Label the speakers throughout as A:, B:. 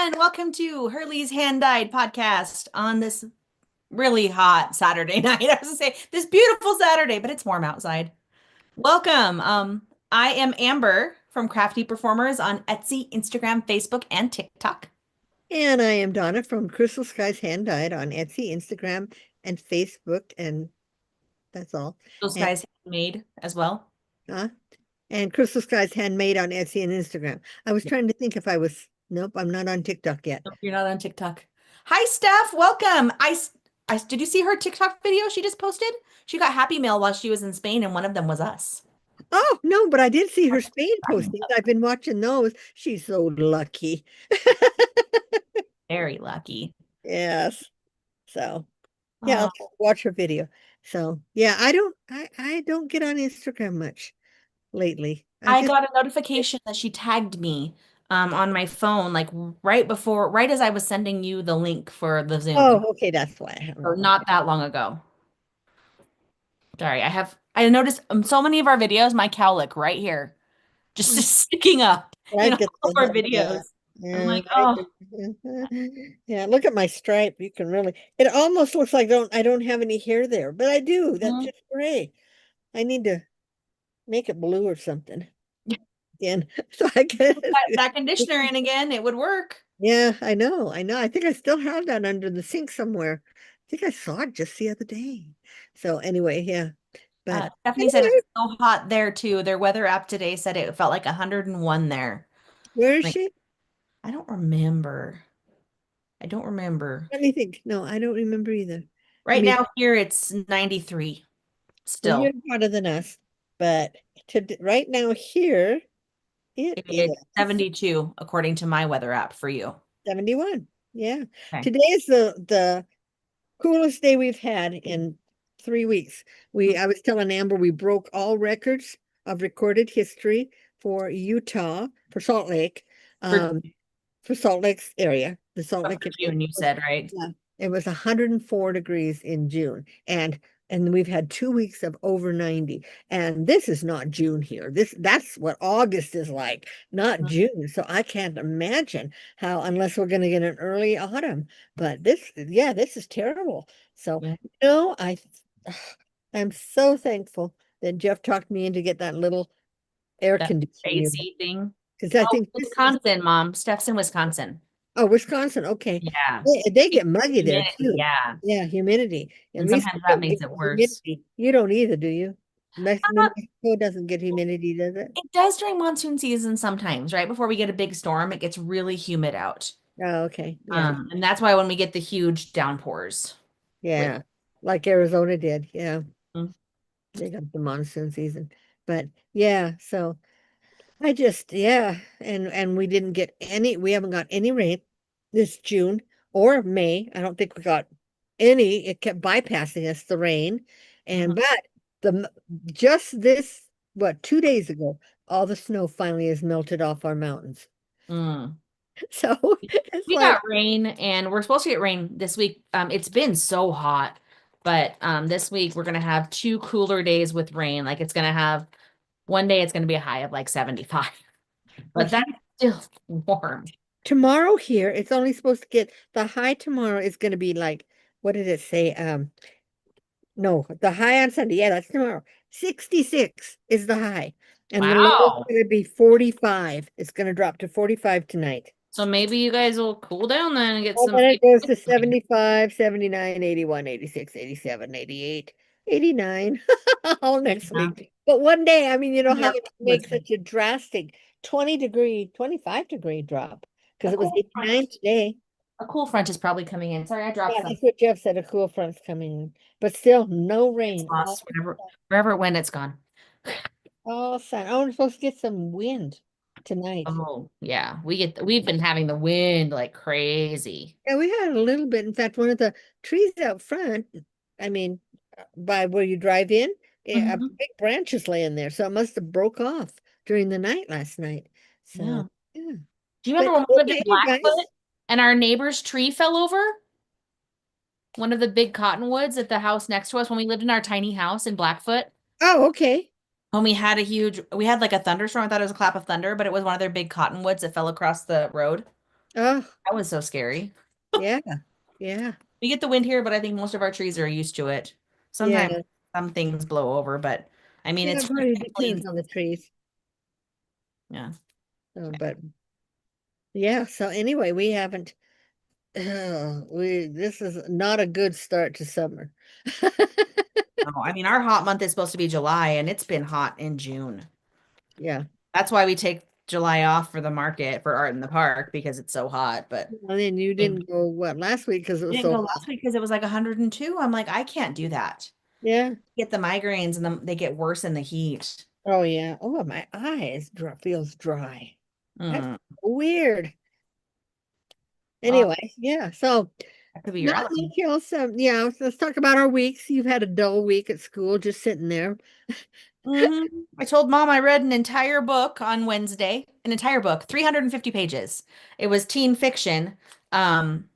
A: everyone. Welcome to Hurley's Hand Dyed podcast on this really hot Saturday night. I was gonna say this beautiful Saturday, but it's warm outside. Welcome. I am Amber from Crafty Performers on Etsy, Instagram, Facebook, and TikTok.
B: And I am Donna from Crystal Skies Hand Dyed on Etsy, Instagram, and Facebook, and that's all.
A: Those
B: And
A: guys made as well.
B: uh, and Crystal Skies Handmade on Etsy and Instagram. I was
A: Yeah.
B: trying to think if I was. Nope, I'm not on TikTok yet.
A: Nope, you're not on TikTok. Hi, Steph. Welcome. Did you see her TikTok video she just posted? She got Happy Mail while she was in Spain, and one of them was us.
B: Oh, no, but I did see her Spain postings. I've been watching those. She's so lucky.
A: Very lucky.
B: Yes. So, yeah, I'll
A: Oh,
B: watch her video. So, yeah, I don't get on Instagram much lately. I
A: I
B: just
A: got a notification that she tagged me on my phone, like right as I was sending you the link for the Zoom.
B: Oh, okay, that's why I
A: So
B: haven't.
A: not that long ago. Sorry, I noticed so many of our videos, my cowlick right here, just
B: Okay.
A: sticking up in
B: Right,
A: all
B: get
A: of
B: the
A: our
B: yeah,
A: videos. I'm
B: yeah,
A: like, oh,
B: yeah. Look at my stripe. You can really. It almost looks like I don't have any hair there, but I do. That's
A: mhm.
B: just gray. I need to make it blue or something again, so I can.
A: That conditioner in again, it would work.
B: Yeah, I know. I know. I think I still have that under the sink somewhere. I think I saw it just the other day. So anyway, yeah. But
A: Stephanie said
B: anyway,
A: it's so hot there too. Their weather app today said it felt like 101 there.
B: where is
A: Like,
B: she?
A: I don't remember. I don't remember.
B: Let me think. No, I don't remember either. I
A: Right
B: mean,
A: now here it's 93
B: well, you're
A: still.
B: hotter than us, but right now here it is
A: It's 72 according to my weather app for you.
B: 71. Yeah.
A: Okay.
B: Today is the coolest day we've had in 3 weeks. I was telling Amber we broke all records of recorded history for Utah, for Salt Lake,
A: For,
B: um, for Salt Lake's area, the Salt
A: for
B: Lake area.
A: June, you said, right?
B: Yeah, it was 104 degrees in June, and we've had 2 weeks of over 90. And this is not June here. That's what August is like, not
A: Mhm.
B: June. So I can't imagine how, unless we're going to get an early autumn. But yeah, this is terrible. So,
A: Yeah.
B: I'm so thankful that Jeff talked me into get that little air
A: That
B: conditioning unit
A: AC thing.
B: because I
A: Oh,
B: think this is.
A: Wisconsin, Mom. Steph's in Wisconsin.
B: Oh, Wisconsin. Okay.
A: Yeah.
B: They get muggy there
A: Humidity,
B: too.
A: yeah.
B: Yeah, humidity. At
A: And
B: least
A: sometimes
B: we
A: that
B: don't
A: makes
B: get
A: it
B: the
A: worse.
B: humidity. You don't either, do you? New
A: Uh,
B: Mexico doesn't get humidity, does it?
A: It does during monsoon season sometimes, right? Before we get a big storm, it gets really humid out.
B: Oh, okay. Yeah.
A: And that's why when we get the huge downpours with
B: Yeah. Like Arizona did. Yeah.
A: Mhm.
B: They got the monsoon season. But yeah, so yeah, and we haven't got any rain this June or May. I don't think we got any. It kept bypassing us, the rain.
A: Mhm.
B: And but the just this, what, 2 days ago, all the snow finally has melted off our mountains.
A: Mm.
B: So it's
A: We
B: like,
A: got rain and we're supposed to get rain this week. It's been so hot, but this week we're gonna have two cooler days with rain. Like it's gonna have one day it's gonna be a high of like 75,
B: well,
A: but that's still warm.
B: tomorrow here, it's only supposed to get the high tomorrow is going to be like, what did it say? No, the high on Sunday. Yeah, that's tomorrow. 66 is the high. And the low is
A: Wow.
B: going to be 45. It's going to drop to 45 tonight.
A: So maybe you guys will cool down then and get
B: And
A: some.
B: then it goes to 75, 79, 81, 86, 87, 88, 89 all next
A: Yeah.
B: week. But one day, I mean, you know how
A: Yep.
B: it makes such a drastic 20-degree, 25-degree drop because
A: A
B: it was
A: cool front.
B: 89 today.
A: A cool front is probably coming in. Sorry, I dropped
B: Yeah,
A: some.
B: that's what Jeff said. A cool front's coming in, but still no
A: It's
B: rain.
A: lost wherever it went, it's gone.
B: All sun. Oh, we're supposed to get some wind tonight.
A: Oh, yeah. We've been having the wind like crazy.
B: Yeah, we had a little bit. In fact, one of the trees out front, I mean, by where you drive in, a
A: Mhm.
B: big branch is laying there. So it must have broke off during the night last night.
A: Yeah.
B: So, yeah.
A: Do you
B: But
A: remember when we lived in
B: okay, you
A: Blackfoot
B: guys.
A: and our neighbor's tree fell over? One of the big cottonwoods at the house next to us when we lived in our tiny house in Blackfoot.
B: Oh, okay.
A: When we had like a thunderstorm. I thought it was a clap of thunder, but it was one of their big cottonwoods that fell across the road.
B: Oh,
A: That was so scary.
B: yeah. Yeah.
A: We get the wind here, but I think most of our trees are used to it. Sometimes
B: Yeah.
A: some things blow over, but I mean,
B: Yeah,
A: it's
B: it probably
A: clean.
B: depends on the trees.
A: Yeah.
B: But yeah, so anyway, we haven't we this is not a good start to summer.
A: No, I mean, our hot month is supposed to be July, and it's been hot in June.
B: Yeah.
A: That's why we take July off for the market for art in the park because it's so hot. But
B: And then you
A: I
B: didn't go what last week because it was
A: didn't
B: so
A: go
B: hot.
A: last week because it was like 102. I'm like, I can't do that.
B: Yeah.
A: Get the migraines and they get worse in the heat.
B: Oh yeah. Oh, my eyes feels dry. That's
A: Mm.
B: weird.
A: Well,
B: Anyway, yeah. So
A: that could be your
B: not
A: allergy.
B: much else. Yeah, let's talk about our weeks. You've had a dull week at school, just sitting there.
A: I told mom I read an entire book on Wednesday, an entire book, 350 pages. It was teen fiction. Um,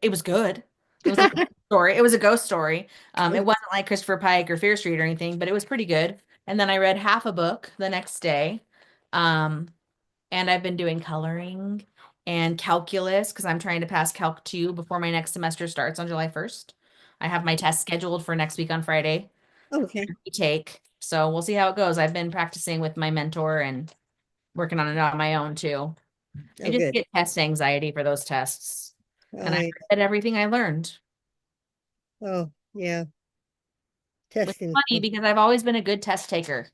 A: it was good. It was like a story. It was a ghost story. It wasn't like Christopher Pike or Fear Street or anything, but it was pretty good. And then I read half a book the next day. Um, and I've been doing coloring and calculus because I'm trying to pass Calc 2 before my next semester starts on July 1st. I have my test scheduled for next week on Friday
B: Okay.
A: take. So we'll see how it goes. I've been practicing with my mentor and working on it on my own too. I
B: Oh,
A: just
B: good.
A: get test anxiety for those tests. And I
B: I
A: read everything I learned,
B: oh yeah.
A: which is
B: Testing.
A: funny because I've always been a good test taker.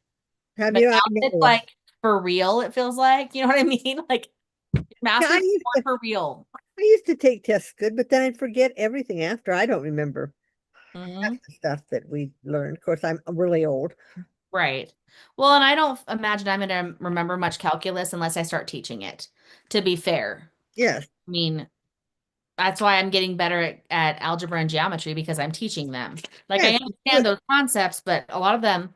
B: Have
A: But
B: you? I
A: now it's
B: know.
A: like for real, it feels like, you know what I mean? Like
B: Yeah,
A: master's more for real.
B: I used to take tests good, but then I'd forget everything after. I don't remember half
A: Mhm.
B: the stuff that we learned. Of course, I'm really old.
A: Right. Well, and I don't imagine I'm going to remember much calculus unless I start teaching it, to be fair.
B: Yes.
A: I mean, that's why I'm getting better at algebra and geometry because I'm teaching them. Like I
B: Yes.
A: understand
B: Good.
A: those concepts, but a lot of them,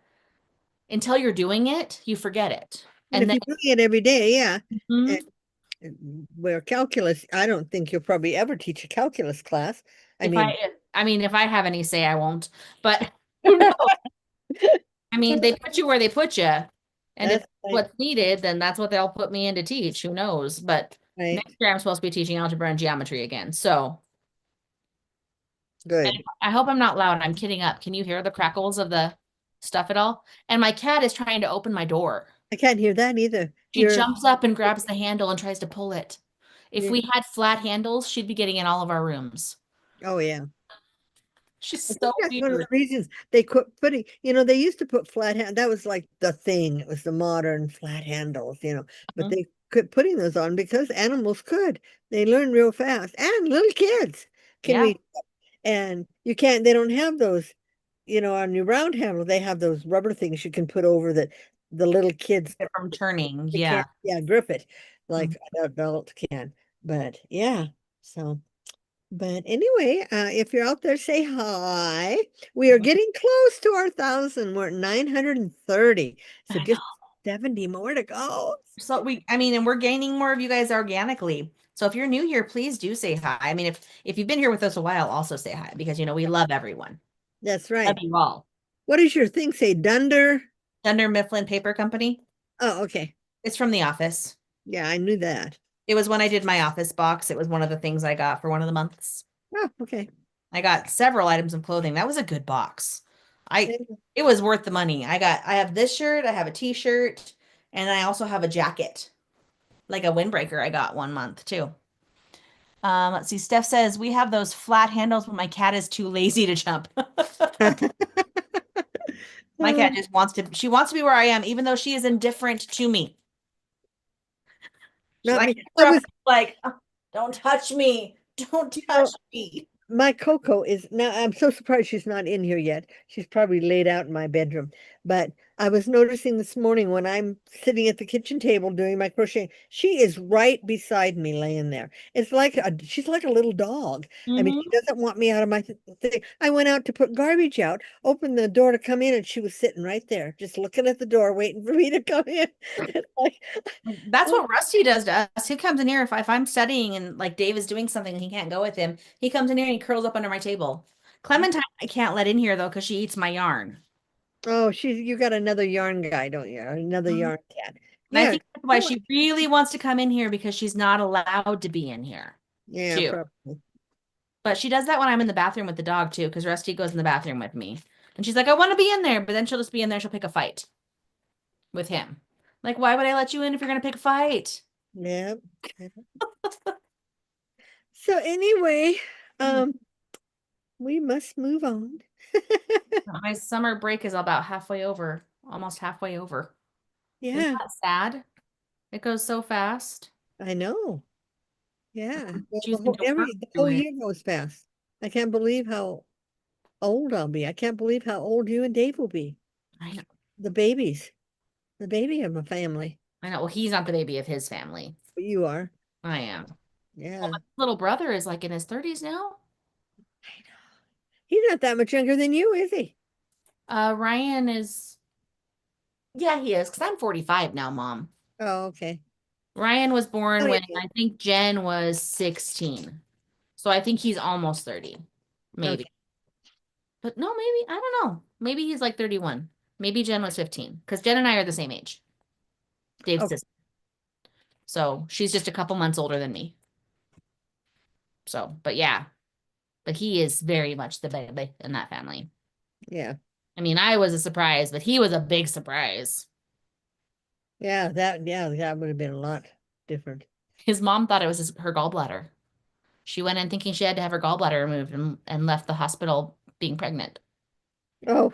A: until you're doing it, you forget it.
B: And
A: And
B: if
A: then
B: you're doing it every day, yeah. And,
A: mhm,
B: where calculus, I don't think you'll probably ever teach a calculus class. I
A: if
B: mean,
A: I mean, if I have any say, I won't. But who knows? I mean, they put you where they put you. And if
B: that's
A: that's
B: right.
A: what's needed, then that's what they'll put me in to teach. Who knows? But
B: Right.
A: next year I'm supposed to be teaching algebra and geometry again. So
B: Good.
A: I hope I'm not loud. I'm kidding up. Can you hear the crackles of the stuff at all? And my cat is trying to open my door.
B: I can't hear that either.
A: She jumps up and grabs the handle and tries to pull it. If
B: You're,
A: we had flat handles, she'd be getting in all of our rooms.
B: oh yeah.
A: She's
B: I think
A: so
B: that's one of the
A: weird.
B: reasons they quit putting, they used to put flat hand. That was like the thing. It was the modern flat handles. But
A: Mhm.
B: they quit putting those on because animals could. They learn real fast. And little kids can
A: Yeah,
B: read. And you can't, they don't have those, on your round handle, they have those rubber things you can put over that the little kids,
A: from turning.
B: they
A: Yeah.
B: can't, yeah, grip it
A: Mhm.
B: like an adult can. But yeah, so. But anyway, if you're out there, say hi. We are getting close to our 1,000. We're at 930. So
A: I know.
B: just 70 more to go.
A: So I mean, and we're gaining more of you guys organically. So if you're new here, please do say hi. I mean, if you've been here with us a while, also say hi because we love everyone.
B: That's
A: Love
B: right.
A: you all.
B: What does your thing say? Dunder?
A: Dunder Mifflin Paper Company.
B: Oh, okay.
A: It's from the office.
B: Yeah, I knew that.
A: It was when I did my office box. It was one of the things I got for one of the months.
B: Oh, okay.
A: I got several items of clothing. That was a good box. I
B: Yeah.
A: It was worth the money. I have this shirt, I have a t-shirt, and I also have a jacket, like a windbreaker I got one month too. Let's see. Steph says we have those flat handles, but my cat is too lazy to jump. My cat just she wants to be where I am, even though she is indifferent to me. She's
B: Not
A: like,
B: me. I was,
A: "Oh, don't touch me. Don't
B: you
A: touch
B: know,
A: me."
B: my Coco is now, I'm so surprised she's not in here yet. She's probably laid out in my bedroom. But I was noticing this morning when I'm sitting at the kitchen table doing my crocheting, she is right beside me laying there. She's like a little dog. I mean,
A: Hmm.
B: she doesn't want me out of my thing. I went out to put garbage out, opened the door to come in, and she was sitting right there, just looking at the door, waiting for me to come in. It's like,
A: That's
B: oh,
A: what Rusty does to us. He comes in here if I'm studying and like Dave is doing something and he can't go with him. He comes in here and he curls up under my table. Clementine, I can't let in here though because she eats my yarn.
B: oh, you got another yarn guy, don't you? Or another
A: Mhm.
B: yarn cat.
A: And I
B: Yeah.
A: think that's why
B: Oh,
A: she really wants to come in here because she's not allowed to be in here
B: yeah,
A: too.
B: probably.
A: But she does that when I'm in the bathroom with the dog too, because Rusty goes in the bathroom with me. And she's like, I want to be in there, but then she'll just be in there, she'll pick a fight with him. Like, why would I let you in if you're gonna pick a fight?
B: Yeah. So anyway,
A: Mhm.
B: um, we must move on.
A: My summer break is about halfway over, almost halfway over. Isn't
B: Yeah,
A: that sad? It goes so fast.
B: I know. Yeah. Well,
A: Choosing to work
B: the
A: through
B: whole
A: it.
B: year goes fast. I can't believe how old I'll be. I can't believe how old you and Dave will be.
A: I know.
B: The babies. The baby of my family.
A: I know. Well, he's not the baby of his family.
B: But you are.
A: I am. Well,
B: Yeah.
A: my little brother is like in his 30s now.
B: He's not that much younger than you, is he?
A: Ryan is, yeah, he is, because I'm 45 now, Mom.
B: Oh, okay.
A: Ryan was
B: Oh,
A: born when
B: yeah.
A: I think Jen was 16. So I think he's almost 30, maybe.
B: Okay.
A: But no, maybe, I don't know. Maybe he's like 31. Maybe Jen was 15, because Jen and I are the same age, Dave's
B: Okay.
A: sister. So she's just a couple months older than me. So, but yeah, but he is very much the baby in that family.
B: Yeah.
A: I mean, I was a surprise, but he was a big surprise.
B: Yeah, that would have been a lot different.
A: His mom thought it was her gallbladder. She went in thinking she had to have her gallbladder removed and left the hospital being pregnant.
B: Oh,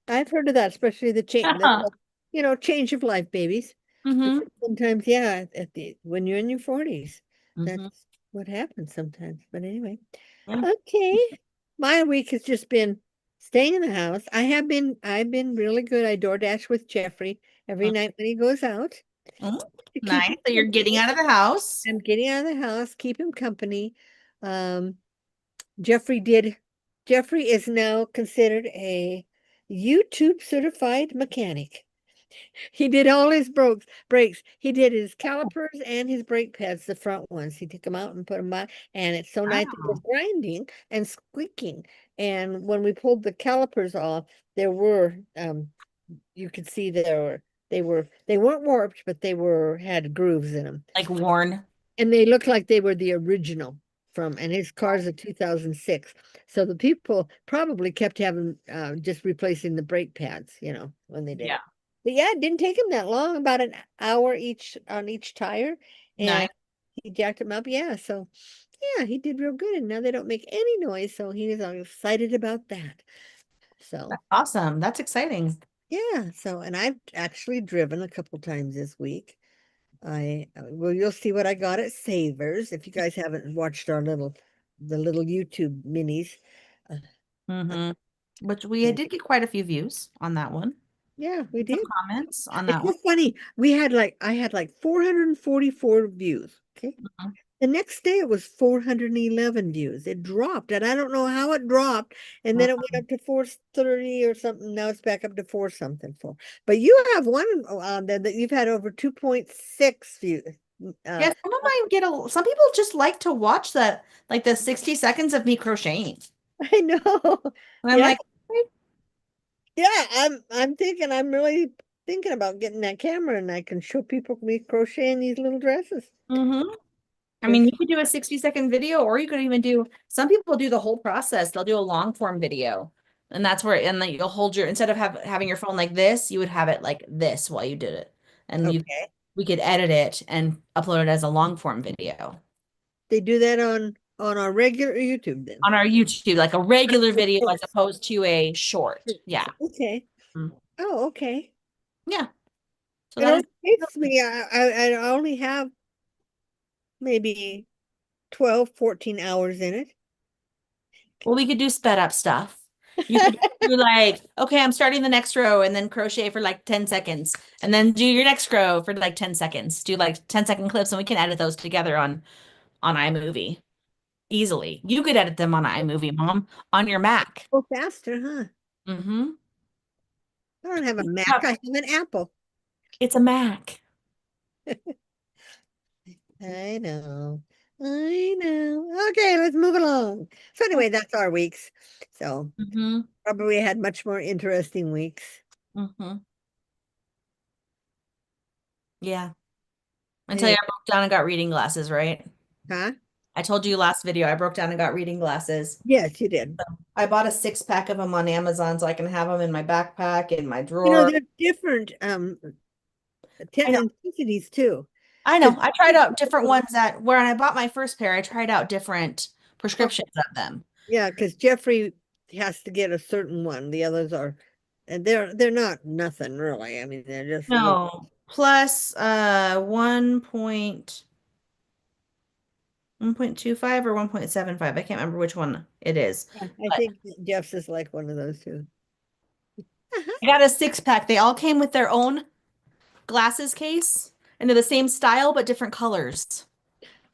B: I've heard of that, especially change of life babies.
A: Mm-hmm.
B: Because sometimes, yeah, at the when you're in your 40s,
A: Mm-hmm.
B: that's what happens sometimes. But anyway,
A: Yeah.
B: okay. My week has just been staying in the house. I've been really good. I DoorDash with Jeffrey every night when he goes out
A: Mm-hmm.
B: to keep
A: Nice.
B: him
A: So you're getting
B: company.
A: out of the house.
B: I'm getting out of the house, keep him company. Um, Jeffrey did. Jeffrey is now considered a YouTube certified mechanic. He did all his brakes. He did his calipers and his brake pads, the front ones. He took them out and put them on, and it's so nice. It was
A: Wow.
B: grinding and squeaking. And when we pulled the calipers off, there were you could see they weren't warped, but they were had grooves in them.
A: Like worn.
B: And they look like they were the original from, and his car's a 2006. So the people probably kept having just replacing the brake pads, when they did
A: Yeah.
B: it. But yeah, it didn't take him that long, about an hour each on each tire. And
A: Nice.
B: he jacked them up. Yeah. So yeah, he did real good. And now they don't make any noise. So he was all excited about that. So
A: That's awesome. That's exciting.
B: yeah. So, and I've actually driven a couple times this week. Well, you'll see what I got at Savers. If you guys haven't watched the little YouTube minis. Uh, uh,
A: Mm-hmm. Which we
B: yeah,
A: did get quite a few views on that one.
B: yeah, we
A: Some
B: did.
A: comments on
B: It's
A: that one.
B: just funny. I had like 444 views. Okay.
A: Mhm.
B: The next day it was 411 views. It dropped, and I don't know how it dropped. And then it went up to 430 or something. Now it's back up to four something four. But you have one on there that you've had over 2.6 views. Uh,
A: Yeah, some of mine get some people just like to watch that, like the 60 seconds of me crocheting.
B: I know.
A: And I'm
B: Yeah.
A: like,
B: Yeah, I'm really thinking about getting that camera and I can show people me crocheting these little dresses.
A: mm-hmm. I mean,
B: Just
A: you could do a 60-second video, or you could even do, some people do the whole process. They'll do a long form video. And that's where, and then you'll hold your, instead of having your phone like this, you would have it like this while you did it. And
B: okay.
A: we could edit it and upload it as a long form video
B: They do that on our regular YouTube then.
A: on our YouTube, like a regular
B: With
A: video as
B: shorts.
A: opposed to a short. Yeah.
B: Okay.
A: Mm.
B: Oh, okay.
A: Yeah. So
B: It
A: that is,
B: only takes me I only have maybe 12, 14 hours in it.
A: well, we could do sped up stuff. You could do like, okay, I'm starting the next row and then crochet for like 10 seconds and then do your next row for like 10 seconds. Do like 10-second clips and we can edit those together on iMovie easily. You could edit them on iMovie, Mom, on your Mac.
B: Go faster, huh?
A: Mm-hmm.
B: I don't have a Mac, I have an Apple.
A: It's a Mac.
B: I know. I know. Okay, let's move along. So anyway, that's our weeks. So
A: Mm-hmm.
B: probably had much more interesting weeks.
A: Mm-hmm. Yeah. Until I
B: Anyway,
A: broke down and got reading glasses, right?
B: huh?
A: I told you last video I broke down and got reading glasses.
B: Yes, you did.
A: I bought a 6 pack of them on Amazon so I can have them in my backpack, in my
B: You know,
A: drawer.
B: they're different
A: I know.
B: intensities too.
A: I know.
B: Because
A: I tried out different ones that when I bought my first pair, I tried out different prescriptions of them.
B: yeah, because Jeffrey has to get a certain one. The others are, and they're not nothing really. I mean, they're just a little.
A: No. Plus 1.25 or 1.75. I can't remember which one it is.
B: Yeah, I
A: But
B: think Jeff's is like one of those too.
A: I got a 6 pack. They all came with their own glasses case and they're the same style but different colors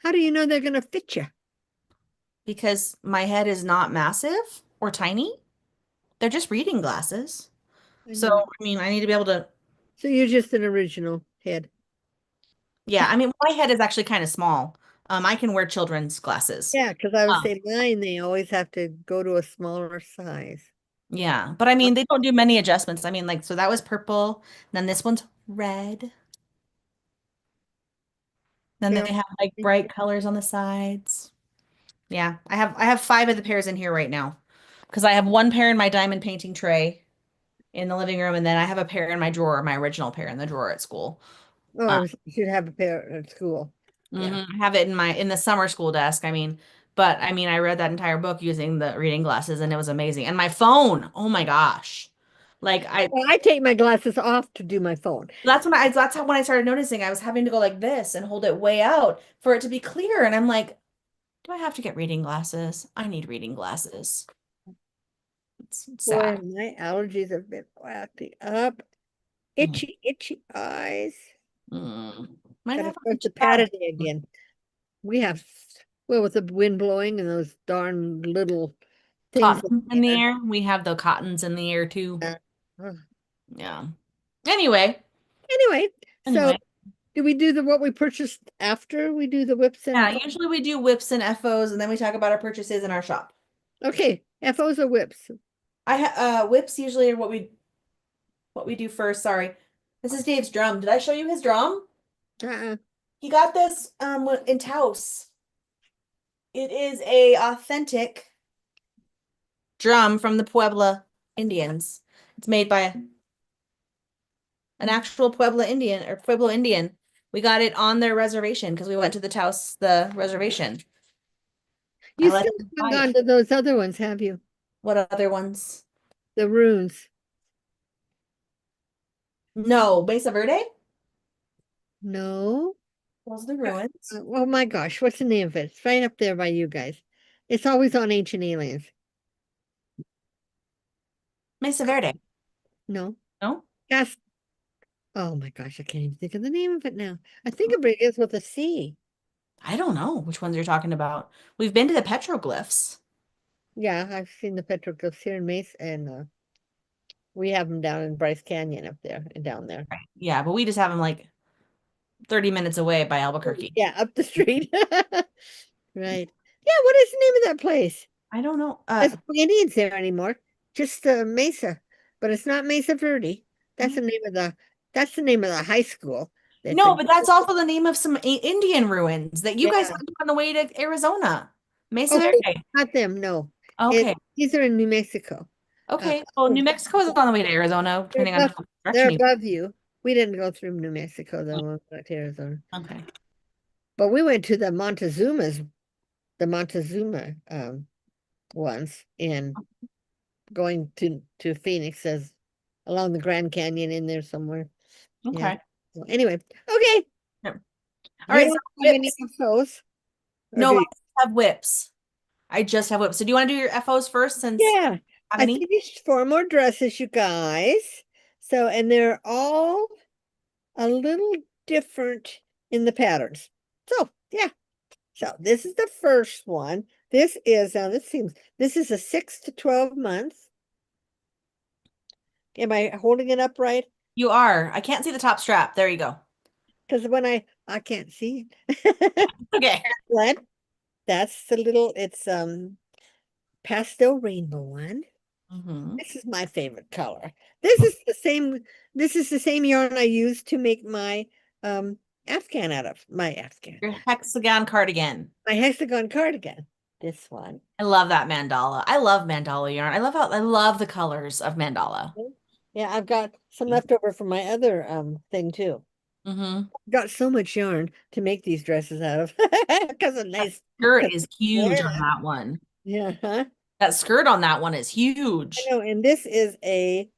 B: How do you know they're gonna fit you?
A: because my head is not massive or tiny. They're just reading glasses.
B: I
A: So,
B: know.
A: I mean, I need to be able to,
B: So you're just an original head.
A: yeah, I mean, my head is actually kind of small. I can wear children's glasses.
B: Yeah, because I would
A: Um,
B: say mine, they always have to go to a smaller size.
A: yeah, but I mean, they don't do many adjustments. I mean, like, so that was purple, then this one's red. Then
B: Yeah.
A: they have like bright colors on the sides. Yeah, I have 5 of the pairs in here right now because I have one pair in my diamond painting tray in the living room, and then I have a pair in my drawer, my original pair in the drawer at school.
B: Oh,
A: Uh,
B: you should have a pair at school. Yeah.
A: I have it in the summer school desk. I mean, but I mean, I read that entire book using the reading glasses, and it was amazing. And my phone, oh my gosh, like
B: Well, I take my glasses off to do my phone.
A: that's how when I started noticing I was having to go like this and hold it way out for it to be clear, and I'm like, do I have to get reading glasses? I need reading glasses. It's
B: Boy,
A: sad.
B: my allergies have been acting up.
A: Mm,
B: Itchy, itchy eyes.
A: Mine
B: Gotta
A: have a
B: start
A: bunch
B: the
A: of powder.
B: Saturday again. We have, well, with the wind blowing and those darn little things up
A: Cotton in the
B: there.
A: air. We have the cottons in the air too.
B: Ugh.
A: Yeah. Anyway,
B: Anyway, so
A: anyway.
B: do we do the what we purchased after we do the whips
A: Yeah,
B: and
A: usually we do whips and FOs and then we talk about our purchases in our shop.
B: okay, FOs or whips?
A: Whips usually are what we do first. Sorry. This is Dave's drum. Did I show you his drum?
B: Uh-uh.
A: He got this in Taos. It is a authentic drum from the Puebla Indians. It's made by an actual Puebla Indian or Pueblo Indian. We got it on their reservation because we went to the Taos, the reservation. I
B: You
A: let
B: still
A: him
B: haven't
A: buy
B: gone
A: it.
B: to those other ones, have you?
A: What other ones?
B: The runes.
A: No, Mesa Verde?
B: No.
A: Those are the ruins.
B: Oh my gosh, what's the name of it? It's right up there by you guys. It's always on Ancient Aliens.
A: Mesa Verde.
B: No.
A: No?
B: Yes. Oh my gosh, I can't even think of the name of it now. I think it begins with a C.
A: I don't know which ones you're talking about. We've been to the petroglyphs.
B: Yeah, I've seen the petroglyphs here in Mesa, and we have them down in Bryce Canyon up there and down there.
A: Yeah, but we just have them like 30 minutes away by Albuquerque.
B: Yeah, up the street. Right. Yeah, what is the name of that place?
A: I don't know.
B: There's no Indians there anymore. Just Mesa. But it's not Mesa Verde. That's the name of the high school. That's
A: No,
B: a
A: but that's also the name of some Indian ruins that you guys
B: yeah.
A: went to on the way to Arizona. Mesa
B: Okay,
A: Verde.
B: not them, no.
A: Okay.
B: These are in New Mexico. Uh,
A: Okay. Well, New Mexico is on the way to Arizona,
B: they're
A: depending on
B: above,
A: how
B: they're
A: direction you.
B: above you. We didn't go through New Mexico though, we went to Arizona.
A: Okay.
B: But we went to the Montezuma ones in going to Phoenix as along the Grand Canyon in there somewhere. Yeah.
A: Okay.
B: So anyway, okay.
A: Yep. All
B: You
A: right. So
B: don't have any
A: whips.
B: of those, or
A: No,
B: do
A: I
B: you?
A: just have whips. I just have whips. So do you want to do your FOs first since
B: Yeah,
A: I have
B: I
A: any?
B: finished 4 more dresses, you guys. So, and they're all a little different in the patterns. So, yeah. So this is the first one. This is now this is a 6 to 12 months. Am I holding it up right?
A: You are. I can't see the top strap. There you go.
B: Because when I can't see it.
A: Okay.
B: What? That's the little it's pastel rainbow one.
A: Hmm.
B: This is my favorite color. This is the same yarn I used to make my um Afghan out of my Afghan.
A: Your hexagon cardigan.
B: My hexagon cardigan. This one.
A: I love that mandala. I love mandala yarn. I love the colors of mandala.
B: Yeah, I've got some left over from my other thing too.
A: Mm-hmm.
B: Got so much yarn to make these dresses out of because of
A: That
B: nice
A: skirt
B: 'cause
A: is
B: wear
A: huge on
B: them.
A: that one.
B: Yeah, huh?
A: That skirt on that one is
B: I
A: huge.
B: know, and this is a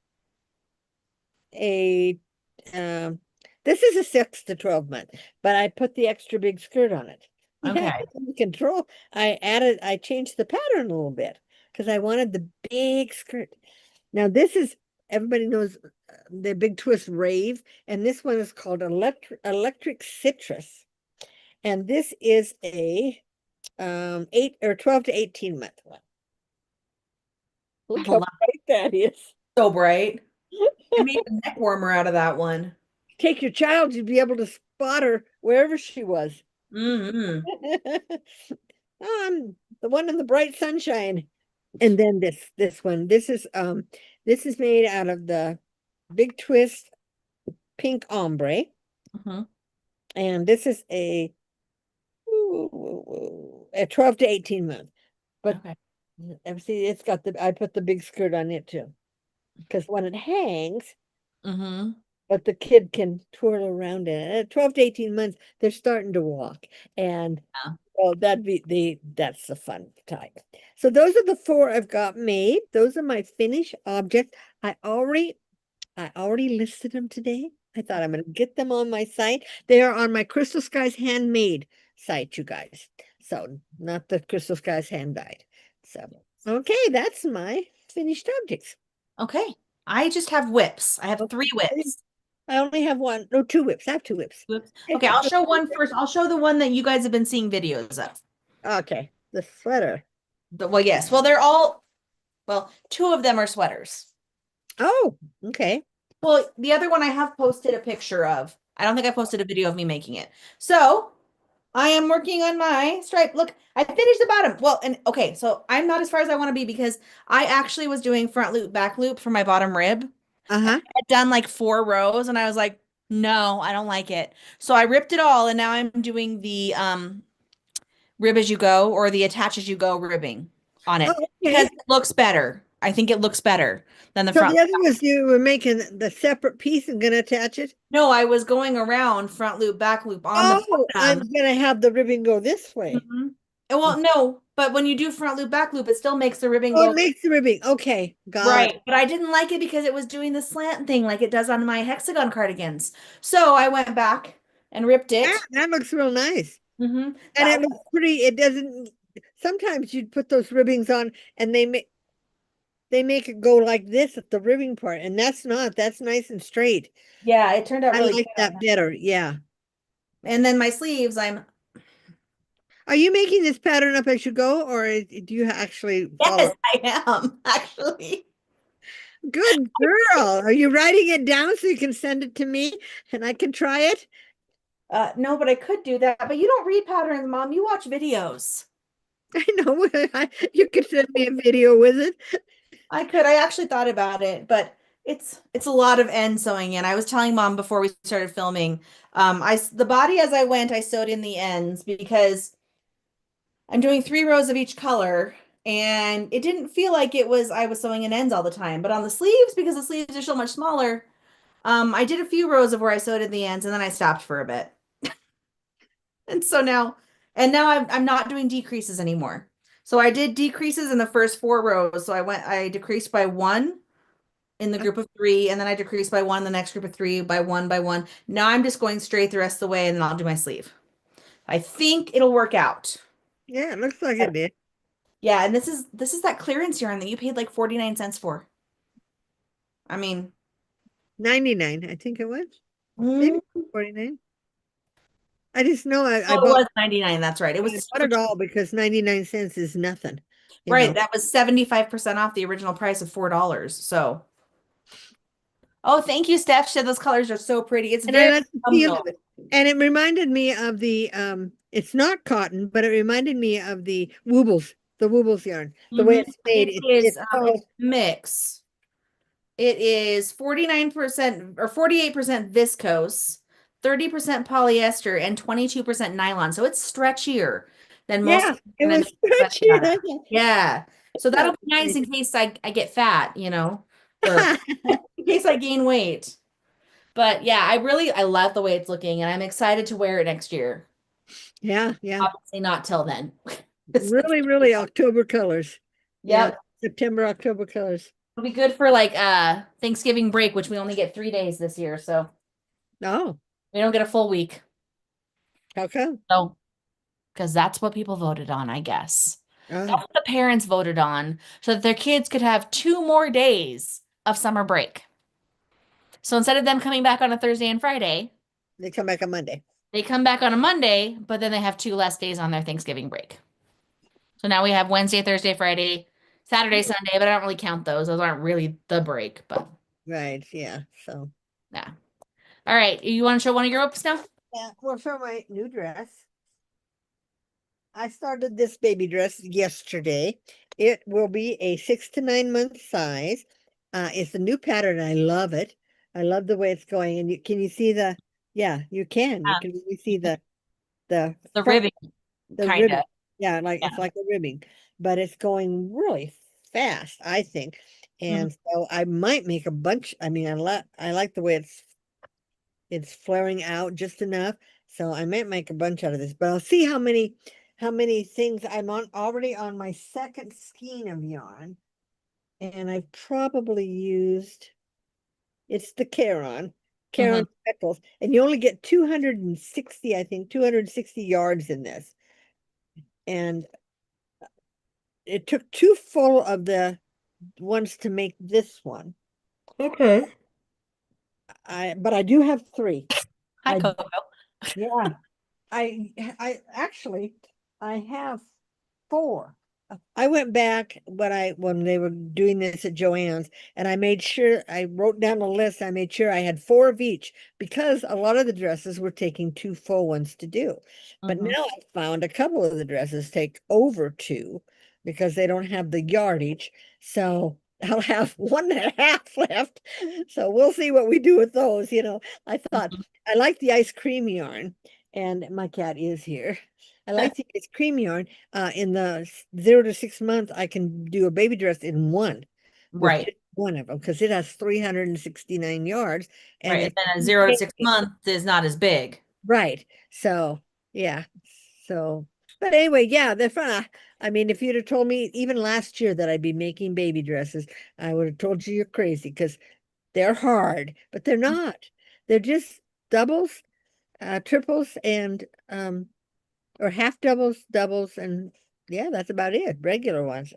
B: um this is a 6 to 12 month, but I put the extra big skirt on it. Yeah,
A: Okay.
B: control. I changed the pattern a little bit because I wanted the big skirt. Now this is everybody knows the big twist rave, and this one is called electric citrus. And this is a 8 or 12 to 18 month one.
A: I
B: Look how
A: love
B: bright that is.
A: so bright. I made a neck warmer out of that one.
B: Take your child, you'd be able to spot her wherever she was.
A: Mm-hmm.
B: I'm the one in the bright sunshine. And then this one. This is made out of the big twist pink ombre.
A: Mm-hmm.
B: And this is a 12 to 18 month. But
A: Okay.
B: see, it's got I put the big skirt on it too. Because when it hangs,
A: Mm-hmm.
B: but the kid can twirl around it. At 12 to 18 months, they're starting to walk. And
A: Yeah.
B: oh, that's the fun type. So those are the four I've got made. Those are my finished objects. I already listed them today. I thought I'm going to get them on my site. They are on my Crystal Skies Handmade site, you guys. So not the Crystal Skies Hand Dyed. So, okay, that's my finished objects.
A: Okay. I just have whips. I have three
B: Okay.
A: whips.
B: I only have one, no, two whips. I have two whips.
A: Whips.
B: Okay,
A: Okay, I'll
B: so
A: show one first. I'll show the one that you guys have been seeing videos of.
B: okay, the sweater.
A: Well, yes. Well, they're all, well, two of them are sweaters.
B: Oh, okay.
A: Well, the other one I have posted a picture of. I don't think I posted a video of me making it. So I am working on my stripe. Look, I finished the bottom. Well, and okay, so I'm not as far as I want to be because I actually was doing front loop, back loop for my bottom rib. And
B: Uh-huh.
A: I had done like 4 rows and I was like, no, I don't like it. So I ripped it all and now I'm doing the rib as you go or the attach as you go ribbing on
B: Oh,
A: it because
B: okay.
A: it looks better. I think it looks better than the
B: So
A: front.
B: the other was you were making the separate piece and gonna attach it.
A: No, I was going around front loop, back loop on the
B: Oh, I'm
A: bottom.
B: gonna have the ribbon go this way.
A: Mhm. Well, no, but when you do front loop, back loop, it still makes the ribbon
B: Oh, it
A: go
B: makes the ribbing. Okay, got it.
A: right. But I didn't like it because it was doing the slant thing like it does on my hexagon cardigans. So I went back and ripped
B: Ah,
A: it.
B: that looks real nice. And
A: That
B: it looks pretty. It doesn't, sometimes you'd put those ribbings on and they make it go like this at the ribbing part, and that's nice and straight.
A: yeah, it turned out
B: I
A: really
B: like
A: good on
B: that
A: that.
B: better. Yeah.
A: And then my sleeves, I'm
B: Are you making this pattern up as you go, or do you actually follow?
A: yes, I am actually.
B: Good girl. Are you writing it down so you can send it to me and I can try it?
A: No, but I could do that. But you don't read patterns, Mom. You watch videos.
B: I know. You could send me a video with it.
A: I could. I actually thought about it, but it's a lot of end sewing in. I was telling Mom before we started filming, the body as I went, I sewed in the ends because I'm doing 3 rows of each color, and it didn't feel like it was I was sewing in ends all the time. But on the sleeves, because the sleeves are so much smaller, I did a few rows of where I sewed in the ends, and then I stopped for a bit. And so now, and now I'm not doing decreases anymore. So I did decreases in the first 4 rows. So I decreased by one in the group of three, and then I decreased by one in the next group of three by one by one. Now I'm just going straight the rest of the way, and then I'll do my sleeve. I think it'll work out.
B: Yeah, it looks like it did.
A: Yeah, and this is that clearance yarn that you paid like 49 cents for. I mean,
B: 99, I think it was. Maybe
A: mm,
B: 49. I just know I
A: oh, it
B: bought
A: was 99. That's right. It
B: I
A: was
B: bought
A: super
B: it
A: cheap.
B: all because 99 cents is nothing, you
A: Right.
B: know.
A: That was 75% off the original price of $4. So, oh, thank you, Steph. She said those colors are so pretty. It's
B: And I
A: very
B: like the feel of
A: autumnal.
B: it. And it reminded me of the it's not cotton, but it reminded me of the Woobles yarn. The way it's made,
A: It is
B: oh,
A: it's a mix. It is 49% or 48% viscose, 30% polyester and 22% nylon. So it's stretchier than most
B: Yeah,
A: things
B: it
A: that I
B: was
A: make
B: stretchy.
A: out of. Yeah. So that'll
B: That
A: be nice in
B: was
A: case I get fat, or
B: funny.
A: in case I gain weight. But yeah, I love the way it's looking and I'm excited to wear it next year.
B: Yeah, yeah.
A: Obviously not till then.
B: Really, really October colors. Yeah,
A: Yep.
B: September, October colors.
A: It'll be good for like Thanksgiving break, which we only get 3 days this year, so
B: Oh,
A: we don't get a full week.
B: how come?
A: So, because that's what people voted on, I guess. That's
B: Oh,
A: what the parents voted on, so that their kids could have 2 more days of summer break. So instead of them coming back on a Thursday and Friday,
B: they come back on Monday.
A: they come back on a Monday, but then they have 2 less days on their Thanksgiving break. So now we have Wednesday, Thursday, Friday, Saturday, Sunday, but I don't really count those. Those aren't really the break, but
B: Right, yeah. So,
A: yeah. All right. You want to show one of your ropes now?
B: yeah, well, for my new dress, I started this baby dress yesterday. It will be a 6 to 9 month size. It's a new pattern. I love it. I love the way it's going. And can you see yeah, you can. You
A: Yeah.
B: can really see the
A: The
B: front,
A: ribbing,
B: the
A: kind
B: ribbing.
A: of.
B: Yeah, like it's
A: Yeah.
B: like a ribbing, but it's going really fast, I think.
A: Mhm.
B: And so I might make a bunch. I mean, I like the way it's flaring out just enough. So I might make a bunch out of this, but I'll see how many things I'm on already on my second skein of yarn. And I've probably used it's the
A: Mhm.
B: Caron Speckles, and you only get 260, I think, 260 yards in this. And it took two full of the ones to make this one.
A: Okay.
B: But I do have three.
A: Hi,
B: I
A: Coco.
B: Yeah. I actually I have four. I went back when they were doing this at Joann's, and I made sure I wrote down a list. I made sure I had four of each because a lot of the dresses were taking two full ones to do. But
A: Mhm.
B: now I found a couple of the dresses take over two because they don't have the yardage. So I'll have 1.5 left. So we'll see what we do with those. I thought
A: Mhm.
B: I like the ice cream yarn, and my cat is here. I like the ice cream yarn. In the 0 to 6 months, I can do a baby dress in one with
A: Right.
B: just one of them because it has 369 yards and
A: Right. And
B: it's
A: then a 0 to 6 month is not as big.
B: right. So, yeah. So, but anyway, yeah, they're fun. I mean, if you'd have told me even last year that I'd be making baby dresses, I would have told you you're crazy because they're hard, but they're not. They're just doubles, triples, and or half doubles, doubles, and yeah, that's about it. Regular ones,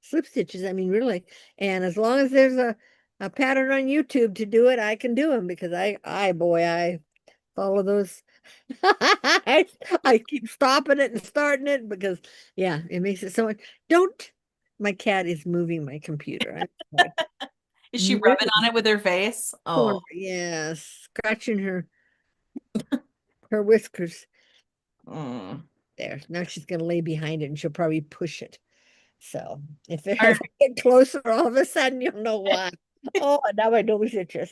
B: slip stitches. I mean, really. And as long as there's a pattern on YouTube to do it, I can do them because I follow those. I keep stopping it and starting it because yeah, it makes it so much. Don't. My cat is moving my computer. I'm sorry.
A: Is she rubbing on
B: Moving.
A: it with her face? Oh.
B: Yes, scratching her whiskers.
A: Mm.
B: There. Now she's gonna lay behind it and she'll probably push it. So if it
A: All
B: if
A: right.
B: I get closer, all of a sudden you'll know why. Oh, now my nose itches.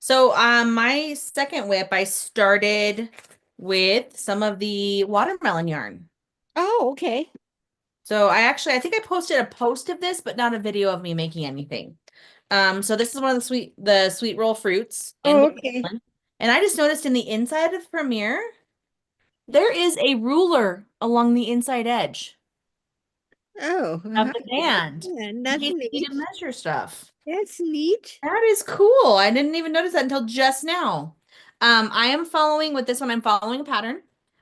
A: So, my second whip, I started with some of the watermelon yarn.
B: Oh, okay.
A: So I think I posted a post of this, but not a video of me making anything. So this is one of the sweet roll fruits in
B: Oh, okay.
A: Belen. And I just noticed in the inside of the Premiere, there is a ruler along the inside edge
B: Oh,
A: of the band
B: and
A: in
B: that's
A: case you need to
B: neat.
A: measure stuff.
B: That's neat.
A: That is cool. I didn't even notice that until just now. I am following with this one, I'm following a pattern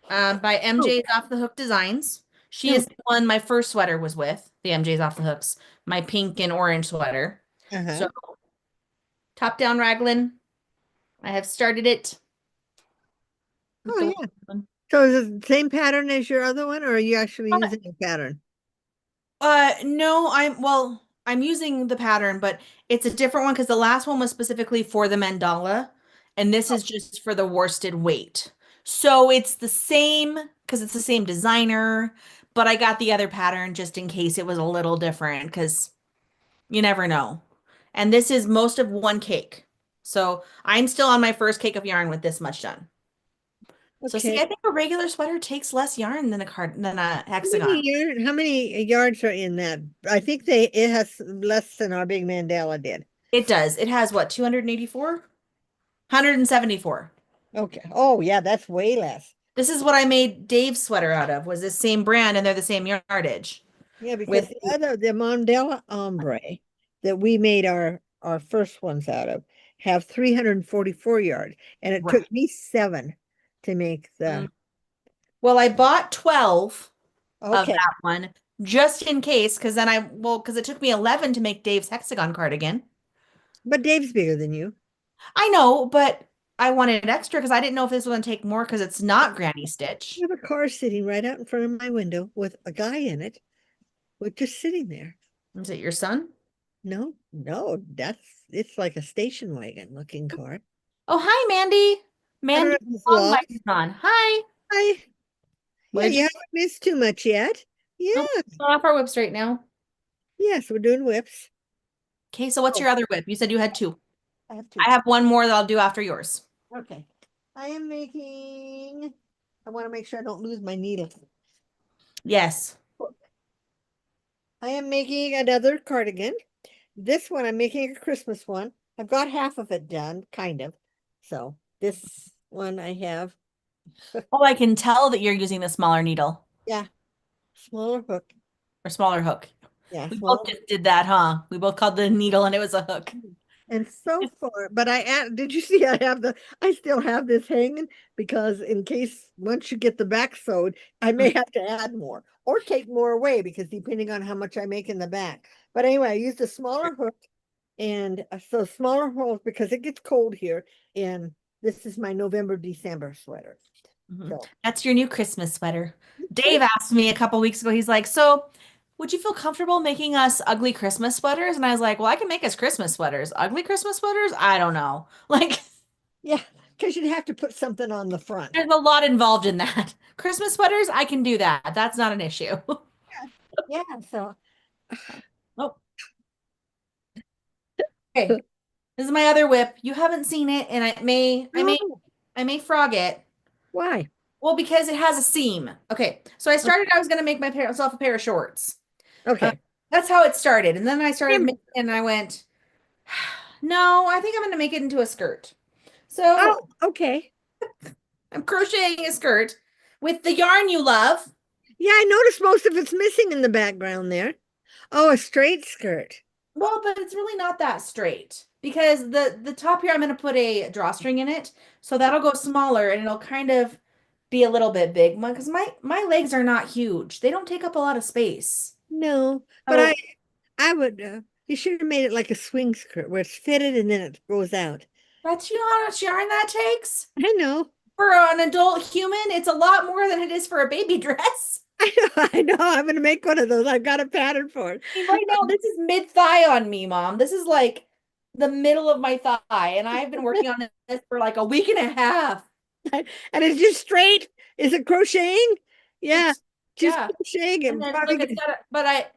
A: by
B: Oh,
A: MJ's Off the Hook Designs. She
B: no.
A: is the one my first sweater was with, the MJ's Off the Hooks, my pink and orange sweater.
B: Uh-huh.
A: So top down raglan. I have started it with
B: Oh,
A: the
B: yeah.
A: one.
B: So is it the same pattern as your other one, or are you actually using a pattern?
A: No, I'm using the pattern, but it's a different one because the last one was specifically for the mandala, and this is just for the worsted weight. So it's the same because it's the same designer, but I got the other pattern just in case it was a little different because you never know. And this is most of one cake. So I'm still on my first cake of yarn with this much done. So see,
B: Okay.
A: I think a regular sweater takes less yarn than a hexagon.
B: How many yards are in that? I think it has less than our big mandala did.
A: It does. It has what, 284? 174.
B: Okay. Oh yeah, that's way less.
A: This is what I made Dave's sweater out of, was this same brand and they're the same yardage.
B: Yeah, because
A: With
B: the mandala ombre that we made our first ones out of have 344 yards, and it
A: Right.
B: took me 7 to make
A: Mm.
B: the.
A: Well, I bought 12 of
B: Okay,
A: that one just in case, because because it took me 11 to make Dave's hexagon cardigan.
B: but Dave's bigger than you.
A: I know, but I wanted extra because I didn't know if this was going to take more because it's
B: I
A: not granny stitch.
B: have a car sitting right out in front of my window with a guy in it, with just sitting there.
A: Is it your son?
B: No, no, it's like a station wagon looking car.
A: Oh, hi, Mandy.
B: I don't know
A: Mandy
B: if it's
A: long
B: lost.
A: legs is on. Hi.
B: Hi.
A: What
B: Yeah,
A: did
B: you
A: you
B: haven't missed too much yet.
A: Nope,
B: Yeah,
A: off our whips right now.
B: yes, we're doing whips.
A: Okay, so what's
B: Oh,
A: your other whip? You said you had two.
B: I have two.
A: I have one more that I'll do after yours.
B: Okay. I am making, I want to make sure I don't lose my needle.
A: Yes.
B: I am making another cardigan. This one, I'm making a Christmas one. I've got half of it done, kind of. So this one I have,
A: Oh, I can tell that you're using the smaller needle
B: yeah, smaller hook.
A: or smaller hook.
B: Yeah,
A: We both
B: smaller.
A: just did that, huh? We both called the needle and it was a hook.
B: And so far, but did you see I still have this hanging because in case once you get the back sewed, I may have to add more or take more away because depending on how much I make in the back. But anyway, I used a smaller hook and so smaller holes because it gets cold here. And this is my November, December sweater.
A: Mhm.
B: So
A: That's your new Christmas sweater. Dave asked me a couple weeks ago, he's like, so would you feel comfortable making us ugly Christmas sweaters? And I was like, well, I can make us Christmas sweaters. Ugly Christmas sweaters? I don't know. Like,
B: yeah, because you'd have to put something on the front.
A: there's a lot involved in that. Christmas sweaters, I can do that. That's not an issue.
B: Yeah, so
A: Oh, okay. This is my other whip. You haven't seen it, and
B: no,
A: I may frog it.
B: why?
A: Well, because it has a seam. Okay, so I was gonna make myself a pair of shorts. Uh,
B: Okay.
A: that's how it started, and then I started
B: Amber.
A: making, and I went, no, I think I'm gonna make it into a skirt. So
B: Oh, okay.
A: I'm crocheting a skirt with the yarn you love.
B: Yeah, I noticed most of it's missing in the background there. Oh, a straight skirt.
A: Well, but it's really not that straight because the top here I'm gonna put a drawstring in it, so that'll go smaller and it'll kind of be a little bit big. Because my legs are not huge; they don't take up a lot of space.
B: No, but
A: So
B: I would you should have made it like a swing skirt where it's fitted and then it goes out.
A: that's, you know how much yarn that takes
B: I know.
A: for an adult human. It's a lot more than it is for a baby dress.
B: I know, I know. I'm gonna make one of those. I've got a pattern for it.
A: I mean, right now this is mid thigh on me, Mom. This is like the middle of my thigh, and I've been working on this for like a week and a half.
B: And it's just straight. Is it crocheting? Yeah,
A: It's
B: just
A: yeah.
B: crocheting
A: And
B: and
A: then
B: probably
A: look, it's got a, but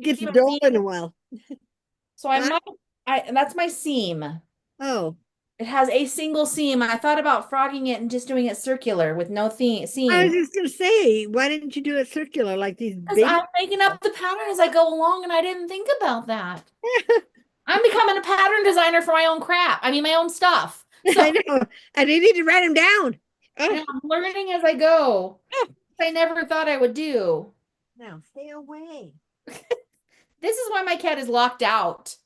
B: gets
A: see my
B: dull in
A: seam?
B: a while.
A: So I
B: Huh?
A: might, and that's my seam.
B: Oh,
A: It has a single seam. I thought about frogging it and just doing it circular with no
B: I was
A: seam.
B: just gonna say, why didn't you do it circular like these
A: Because
B: baby?
A: I'm making up the pattern as I go along, and I didn't think about that. I'm becoming a pattern designer for my own crap. I mean, my own stuff. So
B: I know. I didn't need to write them down.
A: I
B: Oh,
A: know I'm learning as I go. I never thought I would do.
B: now stay away.
A: This is why my cat is locked out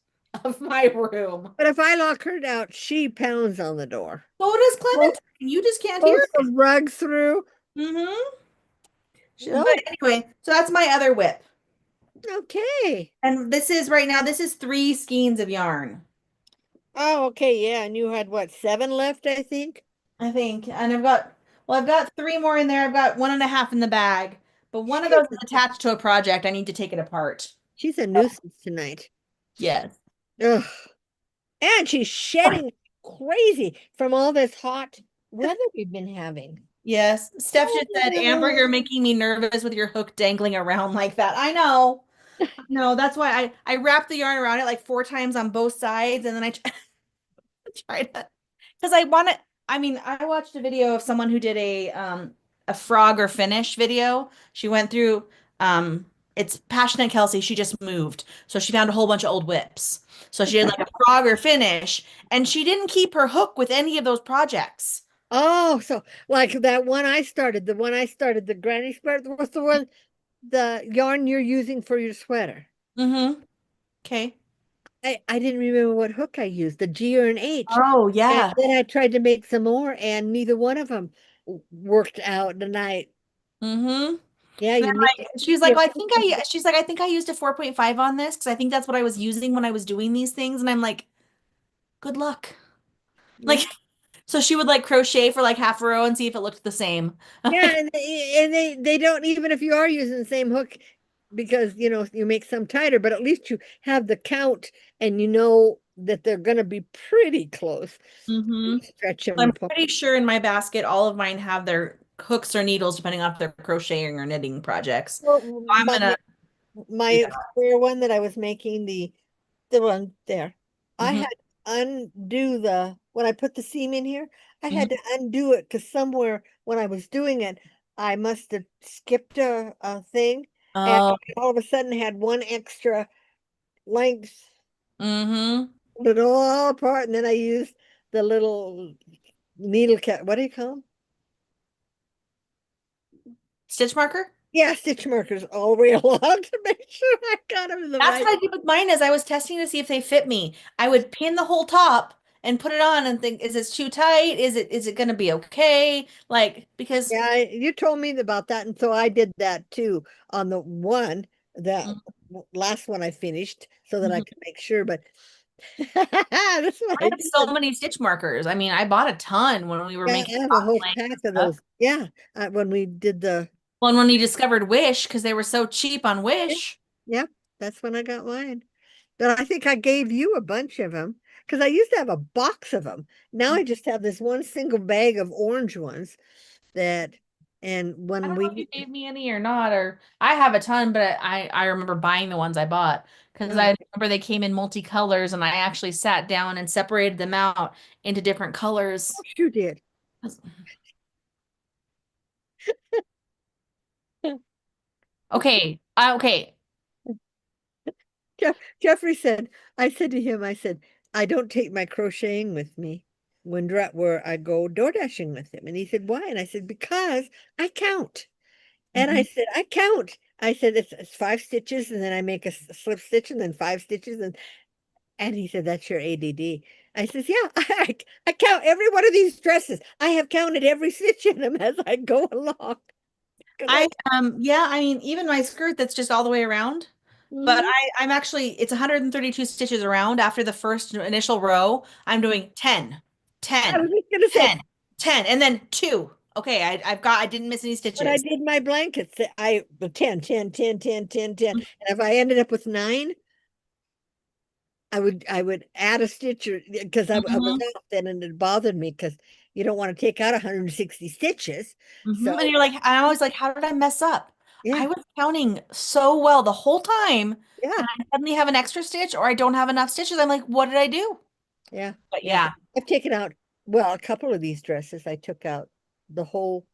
A: of my room.
B: But if I lock her out, she pounds on the door.
A: So does
B: Both,
A: Clementine. You just can't hear
B: both the rug through.
A: it. Mm-hmm.
B: No,
A: But anyway, so that's my other whip.
B: okay.
A: And this is right now, this is 3 skeins of yarn,
B: Oh, okay, yeah. And you had what, 7 left, I think?
A: I think. And I've got 3 more in there. I've got 1.5 in the bag. But one of
B: She's,
A: those is attached to a project. I need to take it apart.
B: she's a nuisance tonight.
A: Yes.
B: Ugh. And she's shedding crazy from all this hot weather we've been having.
A: Yes. Steph just said, Amber, you're
B: Oh,
A: making me nervous with your hook dangling around like that. I know. No, that's why I wrapped the yarn around it like 4 times on both sides. And then try to, because I want to. I mean, I watched a video of someone who did a frog or finish video. She went through it's Passionate Kelsey. She just moved, so she found a whole bunch of old whips. So she did like a frog or finish, and she didn't keep her hook with any of those projects.
B: Oh, so like that one I started, the one I started, the granny sweater, what's the one, the yarn you're using for your sweater?
A: Mm-hmm. Okay.
B: I didn't remember what hook I used, the G or an H.
A: Oh
B: And
A: yeah.
B: then I tried to make some more, and neither one of them worked out. And
A: Mm-hmm.
B: yeah,
A: And
B: you need to
A: she's like,
B: yeah,
A: well, she's like, I think I used a 4.5 on this because I think that's what I was using when I was doing these things. And I'm like, good luck. Like,
B: yeah,
A: so she would like crochet for like half a row and see if it looked the same.
B: yeah,
A: Like,
B: and they don't, even if you are using the same hook, because you make some tighter, but at least you have the count, and you know that they're going to be pretty close.
A: hmm
B: Stretch them
A: I'm
B: apart.
A: pretty sure in my basket, all of mine have their hooks or needles, depending on if they're crocheting or knitting projects.
B: Well,
A: I'm gonna do
B: my
A: that.
B: square one that I was making, the one there, I
A: Hmm
B: had to undo the when I put the seam in here, I
A: hmm
B: had to undo it because somewhere when I was doing it, I must have skipped a thing, and
A: Oh,
B: all of a sudden had one extra length,
A: hmm
B: pulled it all apart, and then I used the little needle cat. What do you call them?
A: Stitch marker.
B: Yeah, stitch markers all the way along to make sure I got them in the
A: That's
B: right.
A: what I did with mine as I was testing to see if they fit me. I would pin the whole top and put it on and think, is this too tight? Is it gonna be okay? Like, because
B: Yeah, you told me about that, and so I did that too on the one, the last one I finished, so that I
A: Mhm.
B: could make sure. But that's what
A: I
B: I
A: have so
B: did.
A: many stitch markers. I mean, I bought a ton when we were
B: Yeah,
A: making
B: I have a
A: top
B: whole
A: planks
B: pack
A: and
B: of
A: stuff.
B: those. Yeah, when we did
A: Well, and when we discovered Wish, because they were so cheap on
B: yeah,
A: Wish.
B: yeah, that's when I got mine. But I think I gave you a bunch of them because I used to have a box of them. Now I just have this one single bag of orange ones that, and
A: I
B: when
A: don't know if you
B: we,
A: gave me any or not, or I have a ton, but I remember buying the ones I bought because
B: oh,
A: I remember they came in multicolors and I actually sat down and separated them out into different colors.
B: you did.
A: Okay, okay.
B: Jeffrey said, I said to him, I said, I don't take my crocheting with me where I go door dashing with him. And he said, why? And I said, because I count. And I
A: Mhm.
B: said, I count. I said, it's 5 stitches, and then I make a slip stitch, and then 5 stitches. And he said, that's your ADD. I says, yeah, I count every one of these dresses. I have counted every stitch in them as I go along. Because
A: I yeah, I mean even my skirt that's just all the way around. But
B: Mhm.
A: I'm actually it's 132 stitches around after the first initial row. I'm doing 10,
B: I
A: 10,
B: was just gonna say,
A: 10, 10, and then 2. Okay, I didn't miss any
B: when I
A: stitches.
B: did my blankets, I the 10, 10, 10, 10, 10, 10. And if I ended up with 9, I would add a stitch, or because I was
A: Mhm.
B: off then, and it bothered me because you don't want to take out 160 stitches. So
A: And you're like, I'm always like, how did I mess up?
B: yeah,
A: I was counting so well the whole time, and
B: yeah,
A: I suddenly have an extra stitch or I don't have enough stitches. I'm like, what did I do?
B: yeah,
A: But
B: yeah.
A: yeah.
B: I've taken out, well, a couple of these dresses, I took out the whole,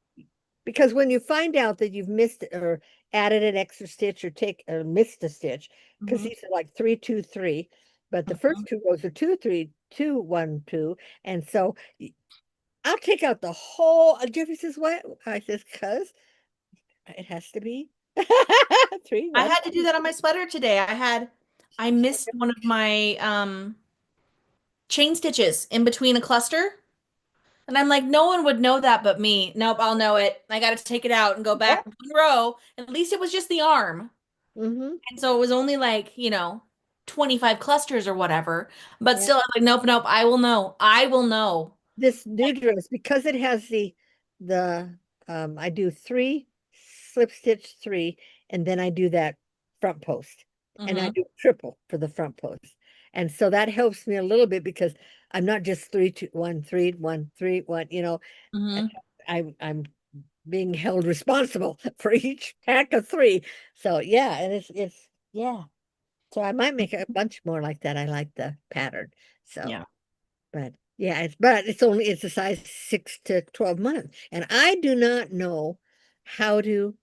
B: because when you find out that you've missed or added an extra stitch, or missed a stitch, because
A: Mhm.
B: these are like 3 2 3, but the
A: Mhm.
B: first two rows are 2 3 2 1 2, and so I'll take out the whole. Jeffrey says, "What?" I says, "Cause it has to be 3
A: I
B: 1."
A: had to do that on my sweater today. I missed one of my chain stitches in between a cluster. And I'm like, no one would know that but me. Nope, I'll know it. I got to take it out and go
B: Yeah.
A: back one row. At least it was just the arm.
B: Mm-hmm.
A: And so it was only like, 25 clusters or whatever. But
B: Yeah.
A: still, I'm like, nope, nope, I will know. I will know.
B: This new dress, because it has the I do 3 slip stitch 3, and then I do that front post, and I
A: Hmm
B: do triple for the front post. And so that helps me a little bit because I'm not just 3 2 1 3 1 3 1,
A: hmm
B: I'm being held responsible for each pack of 3. So yeah, and it's yeah. So I might make a bunch more like that. I like the pattern. So,
A: Yeah.
B: but Yeah, but it's a size 6 to 12 months. And I do not know how to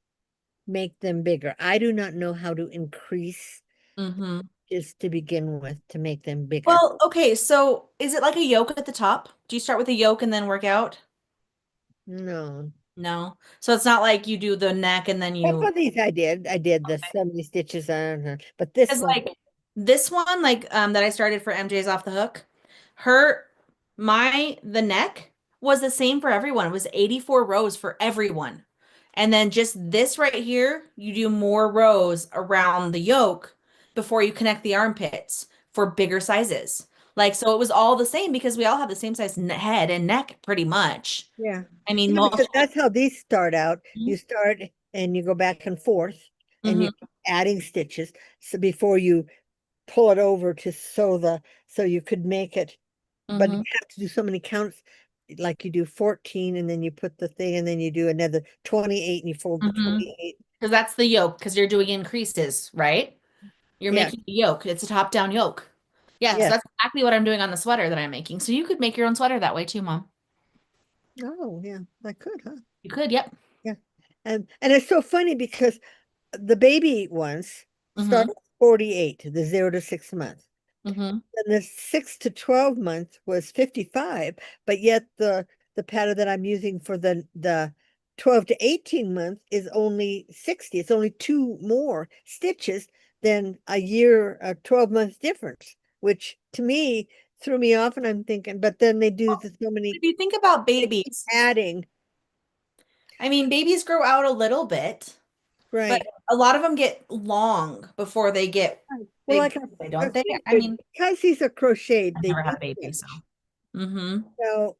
B: make them bigger. I do not know how to increase
A: Mm-hmm.
B: just to begin with to make them bigger.
A: Well, okay, so is it like a yoke at the top? Do you start with a yoke and then work out?
B: No.
A: No. So it's not like you do the neck and then
B: Some
A: you
B: of these I did. I did the so many stitches on her, but this
A: because
B: one,
A: like this one, like that I started for MJ's off the hook, her the neck was the same for everyone. It was 84 rows for everyone. And then just this right here, you do more rows around the yoke before you connect the armpits for bigger sizes. Like so it was all the same because we all have the same size head and neck pretty much.
B: yeah.
A: I mean
B: Yeah,
A: most
B: because that's how these start out.
A: Mhm.
B: You start and you go back and forth and you
A: Mhm.
B: keep adding stitches. So before you pull it over to so you could make it, but you
A: Mhm.
B: have to do so many counts, like you do 14 and then you put the thing and then you do another 28 and you fold the
A: Mhm.
B: 28.
A: Because that's the yoke, because you're doing increases, right? You're
B: Yeah.
A: making a yoke. It's a top-down yoke. Yeah, so
B: Yes.
A: that's exactly what I'm doing on the sweater that I'm making. So you could make your own sweater that way too, Mom.
B: Oh, yeah. I could, huh?
A: You could, yep.
B: Yeah. And it's so funny because the baby ones start
A: Mm-hmm.
B: at 48, the 0 to 6 months.
A: Mm-hmm.
B: And the 6 to 12 month was 55, but yet the pattern that I'm using for the 12 to 18 month is only 60. It's only two more stitches than a year, a 12 months difference, which to me threw me off. And I'm thinking, but then they do so many,
A: If you think about
B: they keep
A: babies,
B: adding,
A: I mean, babies grow out a little bit, but
B: right?
A: a lot of them get long before they get
B: Right. Well,
A: big,
B: like I
A: don't they? I
B: figured,
A: mean,
B: because these are crocheted,
A: I've
B: they
A: never
B: do
A: had a baby, so.
B: stretch.
A: Mm-hmm.
B: So,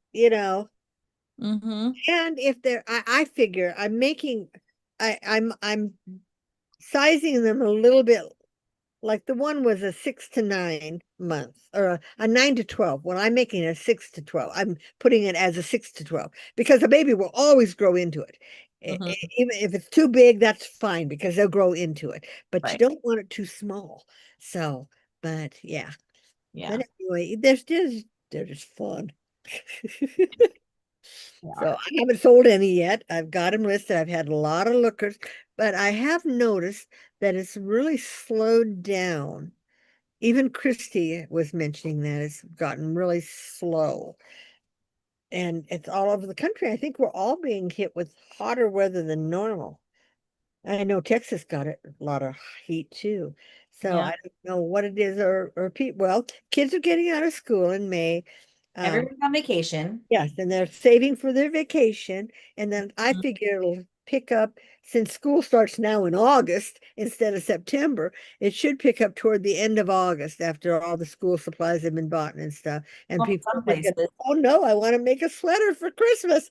A: Mm-hmm.
B: and if they're, I figure I'm sizing them a little bit, like the one was a 6 to 9 months or a 9 to 12. When I'm making a 6 to 12, I'm putting it as a 6 to 12 because a baby will always grow into it.
A: Mm-hmm.
B: Even if it's too big, that's fine because they'll grow into it. But you
A: Right.
B: don't want it too small. So, but yeah.
A: Yeah.
B: But anyway, they're just fun.
A: They
B: So
A: are.
B: I haven't sold any yet. I've got them listed. I've had a lot of lookers, but I have noticed that it's really slowed down. Even Christy was mentioning that it's gotten really slow. And it's all over the country. I think we're all being hit with hotter weather than normal. I know Texas got a lot of heat too. So
A: Yeah.
B: I don't know what it is or people. Well, kids are getting out of school in May. Um,
A: Everyone's on vacation.
B: Yes, and they're saving for their vacation. And then I
A: Mhm.
B: figure it'll pick up since school starts now in August instead of September. It should pick up toward the end of August after all the school supplies have been bought and stuff. And
A: Well,
B: people are
A: some
B: thinking,
A: places.
B: oh no, I want to make a sweater for Christmas.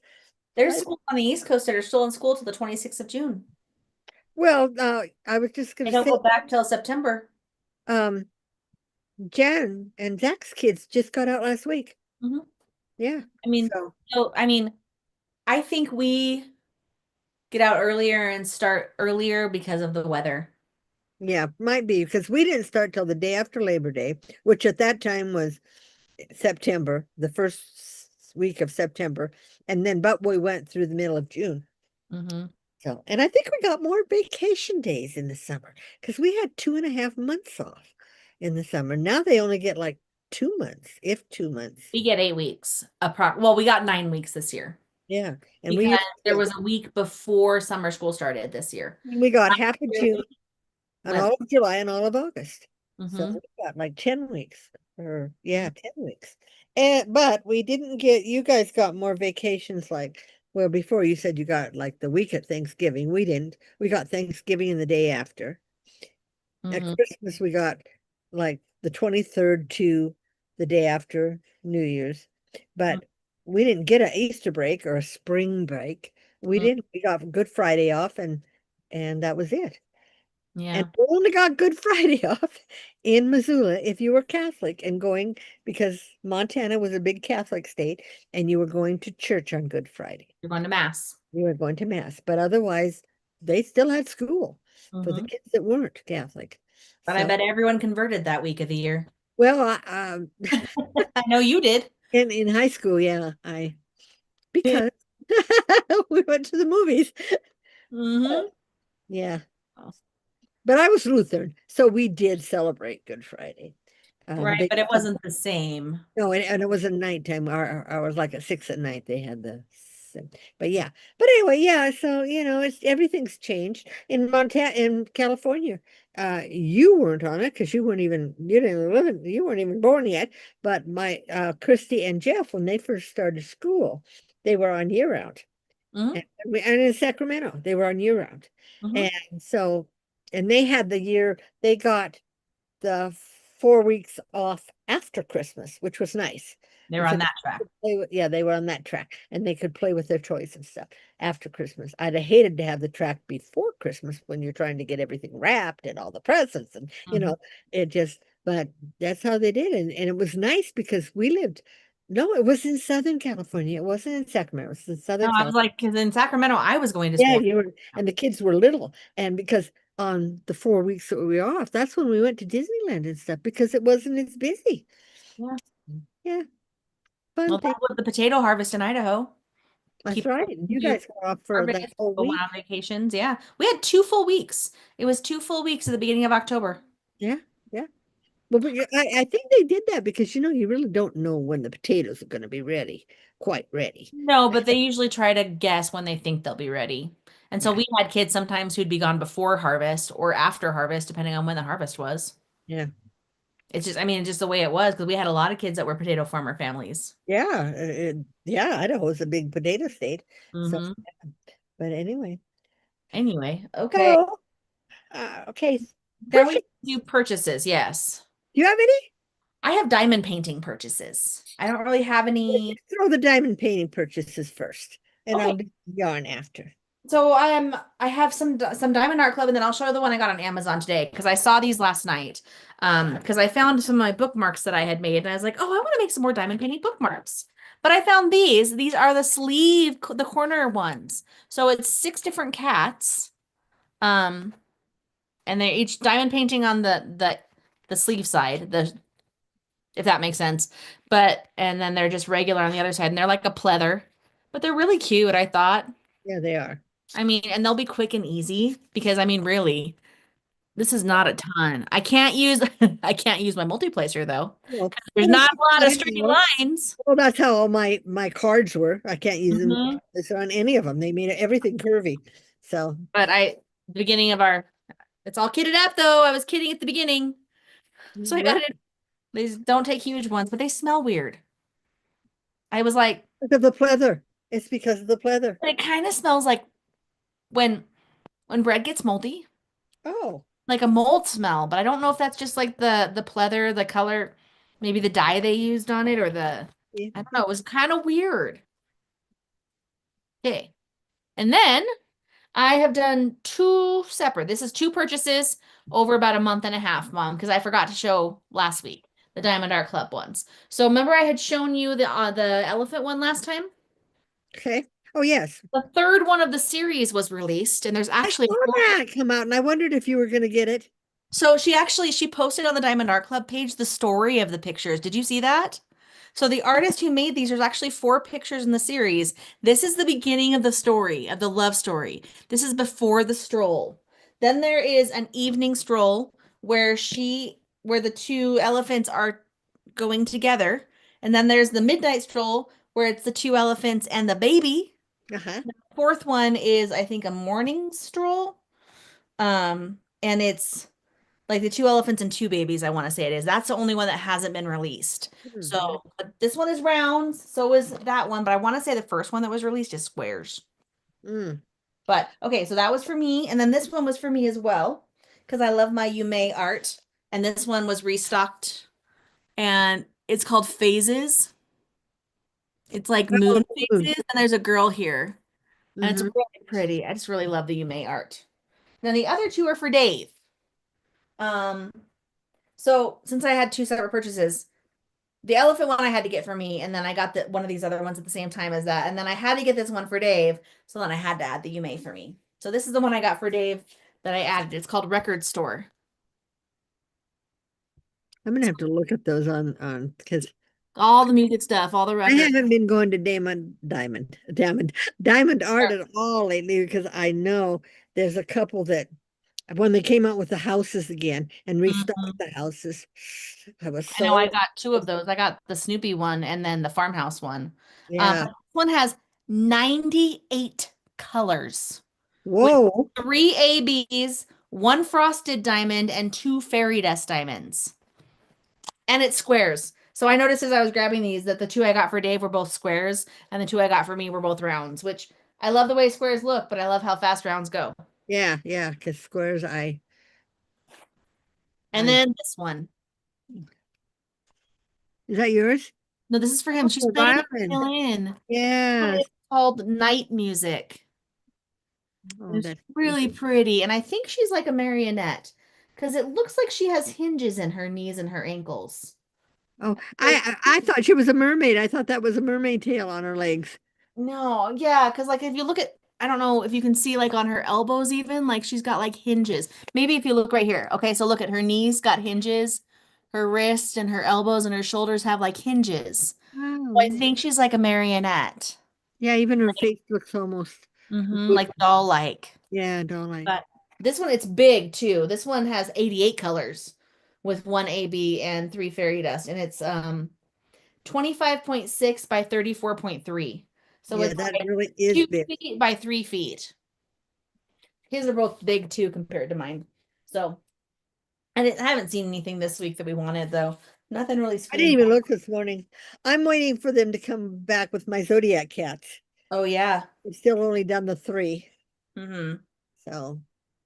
A: There's
B: I,
A: schools on the East Coast that are still in school till the 26th of June.
B: well, I was just going
A: They
B: to
A: don't
B: say,
A: go back till September.
B: um, Jen and Zach's kids just got out last week.
A: Hmm.
B: Yeah.
A: I mean,
B: So
A: so I mean, I think we get out earlier and start earlier because of the weather.
B: yeah, might be because we didn't start till the day after Labor Day, which at that time was September, the first week of September, and then but we went through the middle of June.
A: Hmm.
B: So, and I think we got more vacation days in the summer because we had 2.5 months off in the summer. Now they only get like 2 months, if 2 months.
A: We get 8 weeks. Well, we got 9 weeks this year
B: Yeah, and we
A: because
B: used
A: there
B: to
A: was a week before summer school started this year.
B: we got
A: Last
B: half of
A: year
B: June
A: we
B: and
A: went.
B: all of July and all of August. So
A: Hmm.
B: we got like 10 weeks or yeah, 10 weeks. And but we didn't get you guys got more vacations like well before you said you got like the week of Thanksgiving. We didn't. We got Thanksgiving and the day after. At
A: Hmm.
B: Christmas we got like the 23rd to the day after New Year's. But we didn't get an Easter break or a spring break. We didn't. We got Good Friday off and that was it. And
A: Yeah,
B: you only got Good Friday off in Missoula if you were Catholic and going because Montana was a big Catholic state and you were going to church on Good Friday.
A: you're going to mass.
B: You were going to mass, but otherwise they still had school for the
A: Hmm.
B: kids that weren't Catholic.
A: But I
B: So,
A: bet everyone converted that week of the year.
B: well,
A: I know you did.
B: In high school, yeah, I because we went to the movies.
A: Mm-hmm.
B: Yeah, but I was Lutheran, so we did celebrate Good Friday.
A: Right,
B: They
A: but it wasn't the same.
B: No, and it was a nighttime. I was like at 6 at night. They had but yeah. But anyway, yeah. So it's everything's changed in Montana, in California. You weren't on it because you didn't live you weren't even born yet. But my Christy and Jeff, when they first started school, they were on year round,
A: Mm-hmm.
B: and in Sacramento, they were on year round,
A: Mm-hmm.
B: and so and they had the year they got the 4 weeks off after Christmas, which was nice
A: They were on
B: because
A: that track.
B: yeah, they were on that track and they could play with their toys and stuff after Christmas. I'd have hated to have the track before Christmas when you're trying to get everything wrapped and all the presents and
A: Mm-hmm.
B: it just, but that's how they did it. And it was nice because we lived, no, it was in Southern California. It wasn't in Sacramento, it was in
A: No,
B: Southern
A: I was
B: California.
A: like, because in Sacramento, I was going to
B: Yeah,
A: school.
B: you were, and the kids were little. And because on the 4 weeks that we were off, that's when we went to Disneyland and stuff because it wasn't as busy.
A: Yeah.
B: Yeah, fun
A: Well,
B: thing.
A: that was the potato harvest in Idaho.
B: That's
A: People
B: right. You
A: do
B: guys were off for
A: harvest,
B: that whole
A: go on
B: week.
A: vacations. Yeah. We had 2 full weeks. It was 2 full weeks at the beginning of October.
B: Yeah, yeah. I think they did that because you really don't know when the potatoes are going to be ready, quite ready.
A: No, but they usually try to guess when they think they'll be ready. And so
B: Yeah,
A: we had kids sometimes who'd be gone before harvest or after harvest, depending on when the harvest was.
B: yeah,
A: It's just, I mean, just the way it was because we had a lot of kids that were potato farmer families.
B: yeah. Yeah, Idaho's a big potato state. So,
A: Hmm.
B: but anyway.
A: Anyway, okay.
B: So, okay.
A: Now we
B: Perfect.
A: do purchases. Yes.
B: Do you have any?
A: I have diamond painting purchases. I don't really have any.
B: Throw the diamond painting purchases first, and I'll
A: Okay.
B: do yarn after.
A: So I have some Diamond Art Club, and then I'll show you the one I got on Amazon today because I saw these last night. Because I found some of my bookmarks that I had made, and I was like, oh, I want to make some more diamond painting bookmarks. But I found these. These are the the corner ones. So it's 6 different cats. Um, and they're each diamond painting on the sleeve side, the if that makes sense. But and then they're just regular on the other side, and they're like a pleather, but they're really cute, I thought.
B: Yeah, they are.
A: I mean, and they'll be quick and easy because I mean, really, this is not a ton. I can't use I can't use my multiplacer though.
B: Well,
A: There's
B: well,
A: not
B: that's
A: a lot of
B: fine,
A: straight lines.
B: well, that's how all my cards were. I can't use them
A: Hmm.
B: on any of them. They made everything curvy. So,
A: But the beginning of our it's all kitted up though. I was kidding at the beginning. So I got
B: right.
A: it. These don't take huge ones, but they smell weird. I was like,
B: Because of the pleather. It's because of the pleather.
A: it kind of smells like when bread gets moldy,
B: Oh,
A: like a mold smell, but I don't know if that's just like the pleather, the color, maybe the dye they used on it or
B: yeah.
A: I don't know, it was kind of weird. Okay. And then I have done two separate. This is two purchases over about a month and a half, Mom, because I forgot to show last week the Diamond Art Club ones. So remember I had shown you the elephant one last time?
B: Okay. Oh, yes.
A: The third one of the series was released, and there's
B: I
A: actually
B: saw that come out and I wondered if you were going to get it.
A: so she posted on the Diamond Art Club page the story of the pictures. Did you see that? So the artist who made these, there's actually 4 pictures in the series. This is the beginning of the story, of the love story. This is before the stroll. Then there is an evening stroll where the two elephants are going together. And then there's the midnight stroll where it's the two elephants and the baby.
B: Uh-huh.
A: Fourth one is, I think, a morning stroll. And it's like the two elephants and two babies, I want to say it is. That's the only one that hasn't been released.
B: Hmm.
A: So, but this one is rounds, so is that one, but I want to say the first one that was released is squares.
B: Mm.
A: But okay, so that was for me, and then this one was for me as well because I love my Yume art, and this one was restocked, and it's called Phases. It's like
B: Oh,
A: moon
B: the moon.
A: phases, and there's a girl here, and it's
B: Hmm.
A: really pretty. I just really love the Yume art. Then the other two are for Dave. Um, so since I had two separate purchases, the elephant one I had to get for me, and then I got one of these other ones at the same time as that, and then I had to get this one for Dave, so then I had to add the Yume for me. So this is the one I got for Dave that I added. It's called Record Store.
B: I'm gonna have to look at those on because
A: All the music stuff, all the
B: I
A: records.
B: haven't been going to Diamond Art at all lately because I know there's a couple that when they came out with the houses again and
A: Mhm.
B: restocked the houses, I was
A: I know I
B: so
A: got two of those. I got the Snoopy one and then the farmhouse one.
B: yeah.
A: This one has 98 colors with
B: Whoa.
A: three ABs, one frosted diamond, and two fairy dust diamonds. And it's squares. So I noticed as I was grabbing these that the two I got for Dave were both squares, and the two I got for me were both rounds, which I love the way squares look, but I love how fast rounds go.
B: Yeah, yeah, because squares
A: And
B: I
A: then this one.
B: is that yours?
A: No, this is for him.
B: Oh,
A: She's
B: the
A: playing the
B: violin.
A: violin.
B: Yes.
A: It's called Night Music.
B: Oh,
A: It's
B: that's cute.
A: really pretty. And I think she's like a marionette because it looks like she has hinges in her knees and her ankles.
B: Oh, I thought she was a mermaid. I thought that was a mermaid tail on her legs.
A: No, yeah, because like if you look at, I don't know if you can see like on her elbows even, like she's got like hinges. Maybe if you look right here. Okay, so look at her knees got hinges. Her wrists and her elbows and her shoulders have like hinges. So I
B: Oh,
A: think she's like a marionette.
B: yeah, even her face looks almost
A: Like doll-like.
B: yeah, doll-like.
A: But this one, it's big too. This one has 88 colors with one AB and three fairy dust, and it's 25.6 by 34.3. So
B: Yeah,
A: it's
B: that
A: like
B: really is
A: two
B: big.
A: feet by 3 feet. His are both big too compared to mine. So I haven't seen anything this week that we wanted though. Nothing really
B: I didn't
A: screamed.
B: even look this morning. I'm waiting for them to come back with my Zodiac cats.
A: Oh yeah.
B: I've still only done the three.
A: Mm-hmm.
B: So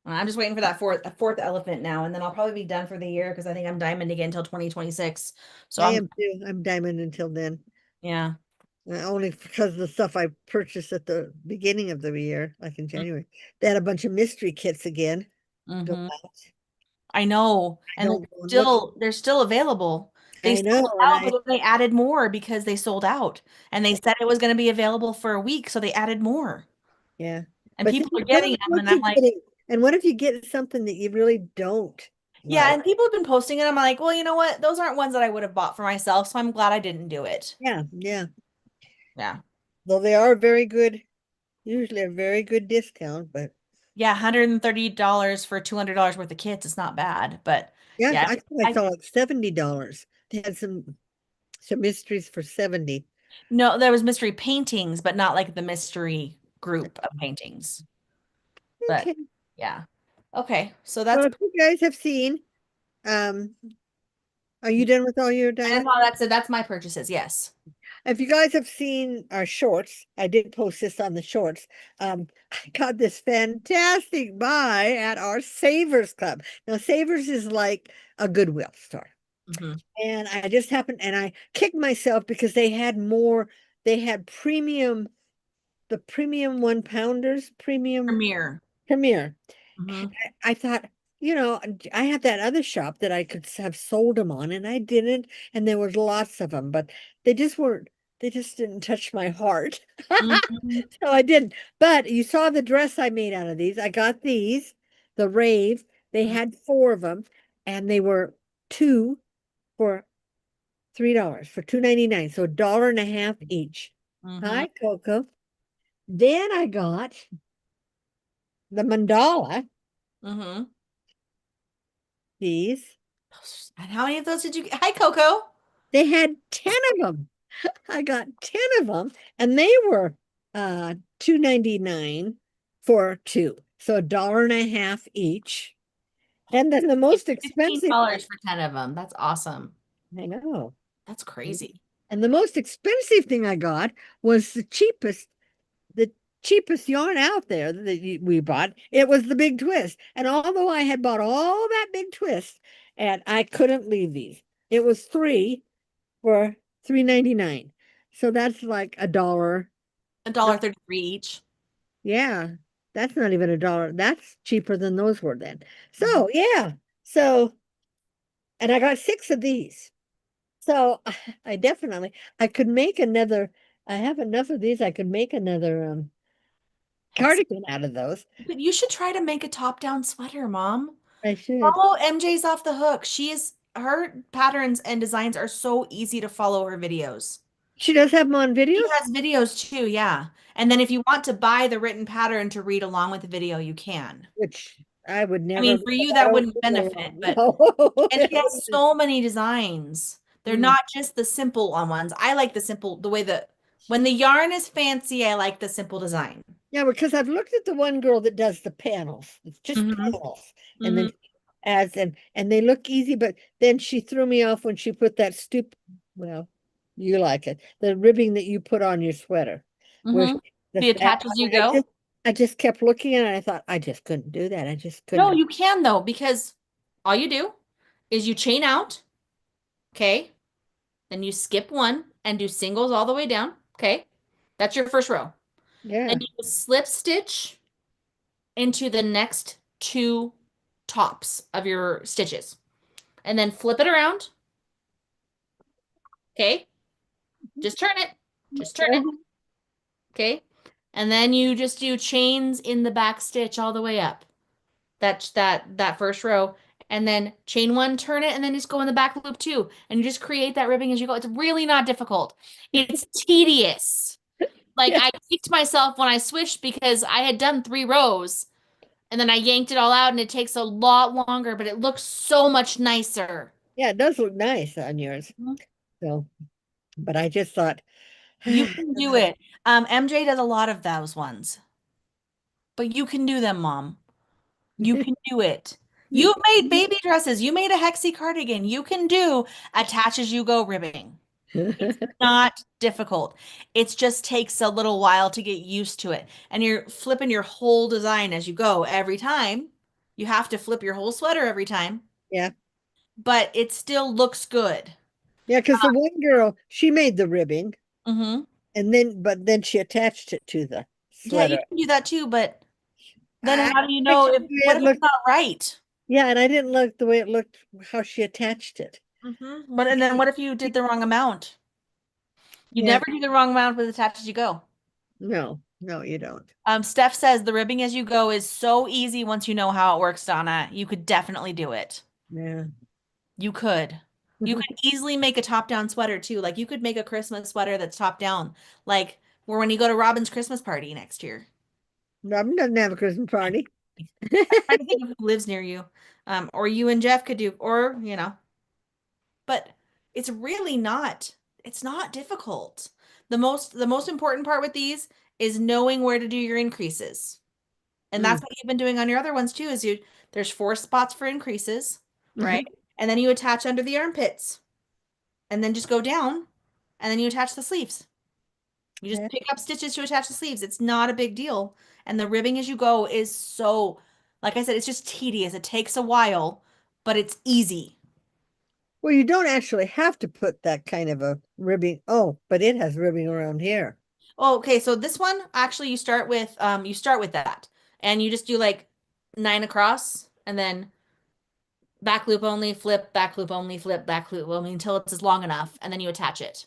A: I'm just waiting for that fourth elephant now, and then I'll probably be done for the year because I think I'm diamond again until 2026. So
B: I
A: I'm
B: am too. I'm diamond until then.
A: yeah.
B: Only because of the stuff I purchased at the beginning of the year, like in January. They had a bunch of mystery kits again. Go
A: Mm-hmm.
B: out.
A: I know.
B: I
A: And
B: don't go and look.
A: they're still available. They
B: I know,
A: sold
B: and
A: out, but then they added more because they sold out. And they said it was going to be available for a week, so they added more.
B: yeah.
A: And
B: But then
A: people are getting them,
B: what
A: and I'm
B: you
A: like,
B: getting? And what if you get something that you really don't
A: yeah,
B: like?
A: and people have been posting it. I'm like, well, you know what? Those aren't ones that I would have bought for myself, so I'm glad I didn't do it.
B: Yeah, yeah.
A: Yeah.
B: Though they are very good, usually a very good discount, but
A: Yeah, $130 for $200 worth of kits is not bad, but
B: yeah,
A: yeah,
B: I think I saw like $70. They had some mysteries for 70.
A: no, there was mystery paintings, but not like the mystery group of paintings. But
B: Okay.
A: yeah. Okay, so
B: Well,
A: that's
B: if you guys have seen, um, are you done with all your
A: and
B: diamond?
A: that's it. That's my purchases. Yes.
B: If you guys have seen our shorts, I did post this on the shorts. I got this fantastic buy at our Savers Club. Now, Savers is like a Goodwill store.
A: Hmm.
B: And I just happened, and I kicked myself because they had the premium 1 pounders, premium
A: Premiere.
B: premier.
A: Hmm.
B: And I thought, I had that other shop that I could have sold them on, and I didn't. And there was lots of them, but they just weren't, they just didn't touch my heart.
A: Hmm.
B: So I didn't. But you saw the dress I made out of these. I got these, the rave. They had four of them, and they were two for $3 for $2.99. So $1.50 each.
A: Hmm.
B: Hi, Coco. Then I got the mandala,
A: Hmm.
B: these.
A: And how many of those did you get? Hi, Coco.
B: They had 10 of them. I got 10 of them, and they were $2.99 for two. So $1.50 each. And then the most expensive,
A: $15 for 10 of them. That's awesome.
B: I know.
A: That's crazy.
B: And the most expensive thing I got was the cheapest yarn out there that we bought. It was the big twist. And although I had bought all that big twist, and I couldn't leave these, it was three for $3.99. So that's like a dollar.
A: $1.33 each.
B: Yeah, that's not even a dollar. That's cheaper than those were then.
A: Mhm.
B: So yeah. So and I got six of these. So I could make another. I have enough of these. I could make another
A: Excellent.
B: cardigan out of those.
A: You should try to make a top-down sweater, Mom.
B: I should.
A: Follow MJ's off the hook. She is her patterns and designs are so easy to follow her videos.
B: She does have them on
A: She
B: videos,
A: has videos too, yeah. And then if you want to buy the written pattern to read along with the video, you can.
B: which I would
A: I
B: never,
A: mean, for
B: because
A: you
B: I
A: that
B: don't
A: wouldn't
B: read
A: benefit,
B: along.
A: but
B: No.
A: and she has so many designs. They're
B: Mm.
A: not just the simple on ones. I like the simple, the way that when the yarn is fancy, I like the simple design.
B: Yeah, because I've looked at the one girl that does the panels. It's just
A: Hmm.
B: panels. And then
A: Hmm.
B: she adds and they look easy, but then she threw me off when she put that well, you like it. The ribbing that you put on your sweater. Where
A: Hmm.
B: the
A: The attach as you
B: I
A: go.
B: I just kept looking at it and I thought I just couldn't do that. I just
A: No,
B: couldn't.
A: you can though, because all you do is you chain out, okay? Then you skip one and do singles all the way down, okay? That's your first row. Then
B: Yeah.
A: you slip stitch into the next two tops of your stitches. And then flip it around, okay? Just turn it. Just turn it, okay? And then you just do chains in the back stitch all the way up. That first row. And then chain one, turn it, and then just go in the back loop too. And you just create that ribbing as you go. It's really not difficult. It's tedious. Like
B: Yeah.
A: I kicked myself when I switched because I had done 3 rows and then I yanked it all out and it takes a lot longer, but it looks so much nicer.
B: Yeah, it does look nice on yours.
A: Mhm.
B: So, but I just thought,
A: You can do it. MJ does a lot of those ones, but you can do them, Mom. You can do it. You made baby dresses. You made a hexie cardigan. You can do attach as you go ribbing. It's not difficult. It just takes a little while to get used to it. And you're flipping your whole design as you go every time. You have to flip your whole sweater every time,
B: yeah.
A: but it still looks good.
B: Yeah, because the one girl, she made the ribbing
A: Hmm.
B: and but then she attached it to the
A: Yeah, you
B: sweater.
A: can do that too, but then
B: I
A: how do you
B: liked
A: know if
B: the way
A: what
B: it
A: if it's
B: looked.
A: not right?
B: Yeah, and I didn't like the way it looked, how she attached it.
A: But and then what if you did the wrong amount? You
B: Yeah,
A: never do the wrong amount with attach as you go.
B: no, no, you don't.
A: Steph says the ribbing as you go is so easy once you know how it works, Donna. You could definitely do it.
B: Yeah.
A: You could. You could easily make a top-down sweater too. Like you could make a Christmas sweater that's top-down, like where when you go to Robin's Christmas party next year.
B: Robin doesn't have a Christmas party.
A: I'm trying to think of who lives near you. Or you and Jeff could do, or but it's really not, it's not difficult. The most important part with these is knowing where to do your increases. And that's
B: Mm.
A: what you've been doing on your other ones too, is there's 4 spots for increases, right?
B: Mhm.
A: And then you attach under the armpits and then just go down and then you attach the sleeves. You just
B: Yeah.
A: pick up stitches to attach the sleeves. It's not a big deal. And the ribbing as you go is so, like I said, it's just tedious. It takes a while, but it's easy.
B: Well, you don't actually have to put that kind of a ribbing. Oh, but it has ribbing around here.
A: Oh, okay, so this one actually you start with that and you just do like 9 across and then back loop only, flip, back loop only, flip, back loop only until it's long enough and then you attach it.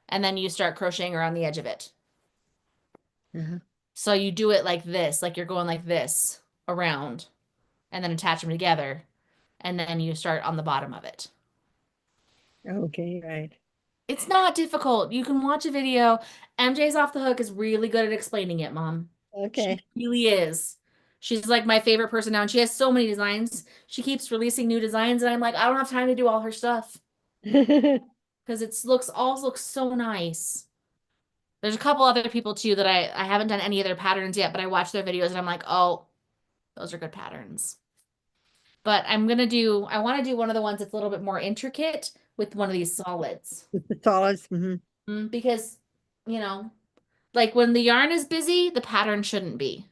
A: And then you start crocheting around the edge of it.
B: Uh-huh.
A: So you do it like this, like you're going like this around and then attach them together and then you start on the bottom of it.
B: Okay, right.
A: It's not difficult. You can watch a video. MJ's Off the Hook is really good at explaining it, Mom. She
B: Okay.
A: really is. She's like my favorite person now, and she has so many designs. She keeps releasing new designs, and I'm like, I don't have time to do all her stuff because it looks so nice. There's a couple other people too that I haven't done any of their patterns yet, but I watch their videos and I'm like, oh, those are good patterns. But I want to do one of the ones that's a little bit more intricate with one of these solids.
B: With the solids.
A: Because, you know, like when the yarn is busy, the pattern shouldn't be.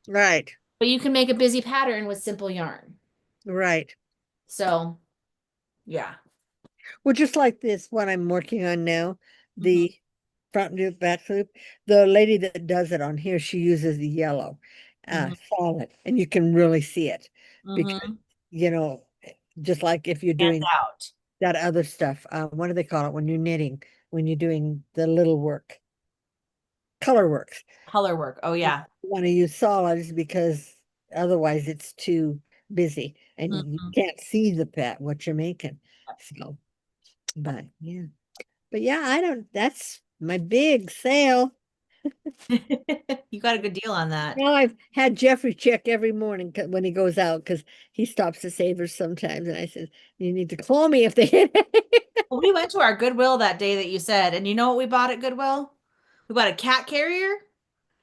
B: Right,
A: But you can make a busy pattern with simple yarn.
B: right.
A: So, yeah.
B: Well, just like this one I'm working on now,
A: Hmm.
B: the front loop, back loop, the lady that does it on here, she uses the yellow
A: Hmm.
B: solid, and you can really see it because,
A: Hmm.
B: you know, just like if you're
A: Stands
B: doing
A: out.
B: that other stuff, what do they call it when you're knitting, when you're doing the little work, color works.
A: Color work. Oh,
B: You
A: yeah.
B: want to use solids because otherwise it's too busy and you
A: Mhm.
B: can't see the pet, what you're making. So, but yeah. But yeah, I don't, that's my big sale.
A: You got a good deal on that.
B: Now I've had Jeffrey check every morning when he goes out because he stops to Savers sometimes. And I said, you need to call me if they hit it.
A: Well, we went to our Goodwill that day that you said, and you know what we bought at Goodwill? We bought a cat carrier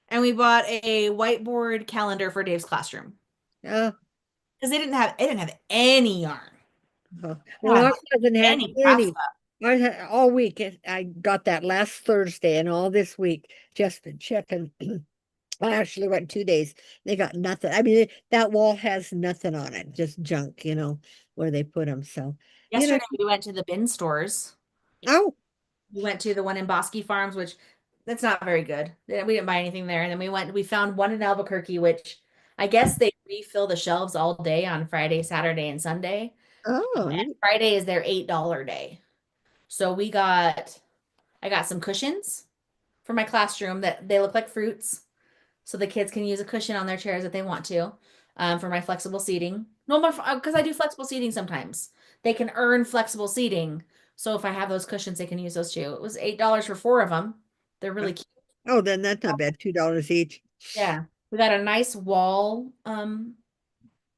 A: and we bought a whiteboard calendar for Dave's classroom
B: Oh,
A: because they didn't have any yarn.
B: oh.
A: They
B: Well,
A: don't have
B: ours hasn't had
A: any craft
B: any.
A: stuff.
B: All week. I got that last Thursday and all this week. Just been checking. I actually went 2 days. They got nothing. I mean, that wall has nothing on it, just junk, where they put them. So, you know,
A: Yesterday we went to the bin stores.
B: oh,
A: We went to the one in Bosque Farms, which that's not very good. We didn't buy anything there. And then we found one in Albuquerque, which I guess they refill the shelves all day on Friday, Saturday, and Sunday.
B: oh,
A: And
B: neat.
A: Friday is their $8 day. So I got some cushions for my classroom that they look like fruits. So the kids can use a cushion on their chairs if they want to, for my flexible seating. No more, because I do flexible seating sometimes. They can earn flexible seating. So if I have those cushions, they can use those too. It was $8 for four of them. They're really cute.
B: Oh, then that's not bad. $2 each.
A: Yeah. We got a nice wall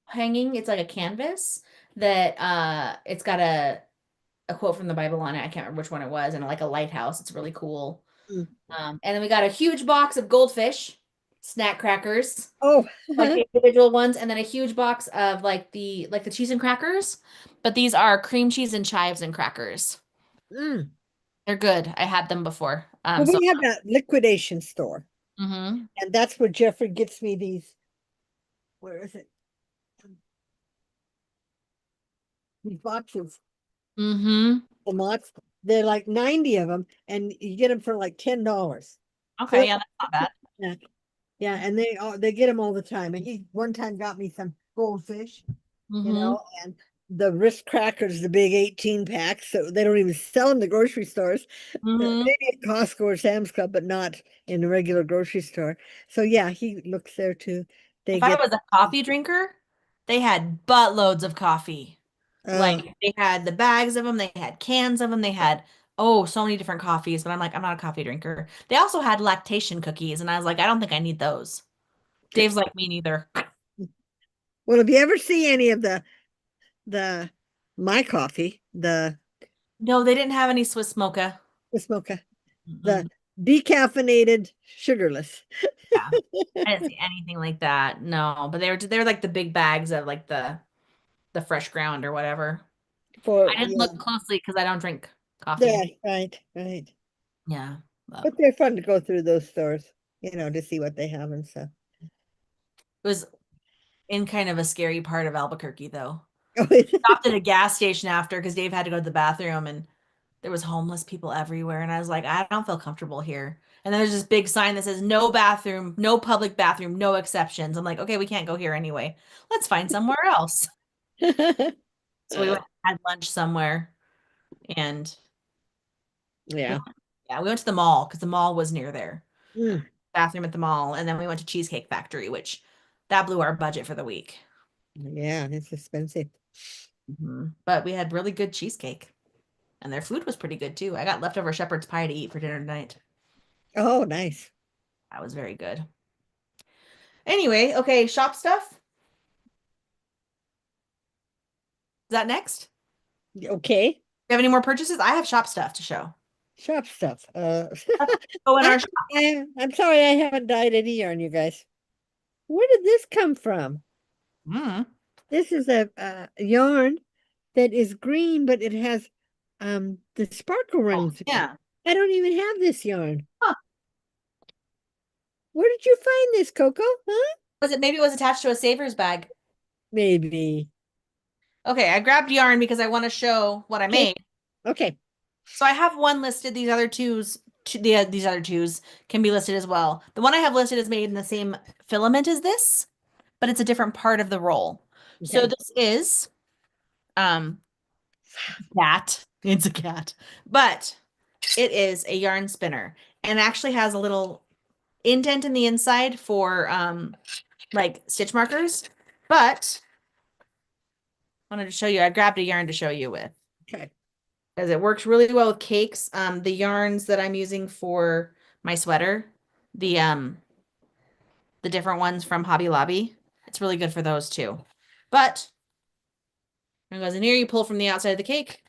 A: hanging. It's like a canvas that it's got a quote from the Bible on it. I can't remember which one it was, and like a lighthouse. It's really cool.
B: Mm.
A: And then we got a huge box of goldfish snack crackers,
B: Oh,
A: like the individual ones, and then a huge box of like the cheese and crackers. But these are cream cheese and chives and crackers.
B: mm.
A: They're good. I had them before.
B: Well,
A: So
B: we have a liquidation store,
A: mhm.
B: and that's where Jeffrey gets me these. Where is it? These boxes,
A: Mhm.
B: the mots. They're like 90 of them, and you get them for like $10.
A: Okay,
B: So
A: yeah, that's not bad.
B: yeah, yeah, and they get them all the time. And he one time got me some goldfish,
A: Mhm.
B: and the wrist crackers, the big 18 packs. So they don't even sell in the grocery stores.
A: Mhm.
B: Maybe at Costco or Sam's Club, but not in the regular grocery store. So yeah, he looks there too. They
A: If I
B: get
A: was a coffee drinker, they had buttloads of coffee.
B: uh
A: Like they had the bags of them, they had cans of them, they had so many different coffees, but I'm like, I'm not a coffee drinker. They also had lactation cookies, and I was like, I don't think I need those. Dave's like, me neither.
B: well, if you ever see any of the my coffee,
A: No, they didn't have any Swiss mocha.
B: the smocha, the
A: Mm-mm.
B: decaffeinated sugarless.
A: Yeah. I didn't see anything like that. No, but they were like the big bags of like the fresh ground or whatever.
B: For
A: I didn't
B: yeah,
A: look closely because I don't drink
B: yeah,
A: coffee.
B: right, right.
A: Yeah. But
B: But they're fun to go through those stores, to see what they have and stuff.
A: it was in kind of a scary part of Albuquerque though.
B: Oh,
A: Stopped at a gas station after because Dave had to go to the bathroom and there was homeless people everywhere and I was like, I don't feel comfortable here. And then there's this big sign that says no bathroom, no public bathroom, no exceptions. I'm like, okay, we can't go here anyway. Let's find somewhere else. So we
B: Uh,
A: went and had lunch somewhere and we
B: yeah.
A: went, yeah, we went to the mall because the mall was near there.
B: Mm,
A: Bathroom at the mall, and then we went to Cheesecake Factory, which that blew our budget for the week.
B: yeah, it's expensive.
A: But we had really good cheesecake, and their food was pretty good too. I got leftover shepherd's pie to eat for dinner tonight.
B: Oh, nice.
A: That was very good. Anyway, okay, shop stuff. Is that next?
B: Okay.
A: Do you have any more purchases? I have shop stuff to show.
B: Shop stuff.
A: Let's go in
B: I,
A: our shop.
B: I'm sorry I haven't dyed any yarn, you guys. Where did this come from?
A: Mm.
B: This is a yarn that is green, but it has the sparkle
A: Oh,
B: rings again.
A: yeah.
B: I don't even have this yarn.
A: Huh.
B: Where did you find this, Coco? Huh?
A: Maybe it was attached to a Savers bag?
B: Maybe.
A: Okay, I grabbed yarn because I want to show what I
B: Okay.
A: made.
B: Okay.
A: So I have one listed. These other twos can be listed as well. The one I have listed is made in the same filament as this, but it's a different part of the roll. So
B: Okay.
A: this is um cat. It's a cat, but it is a yarn spinner and actually has a little indent in the inside for like stitch markers. But wanted to show you. I grabbed a yarn to show you with
B: Okay.
A: because it works really well with cakes. The yarns that I'm using for my sweater, the um the different ones from Hobby Lobby, it's really good for those too. But when it goes in here, you pull from the outside of the cake.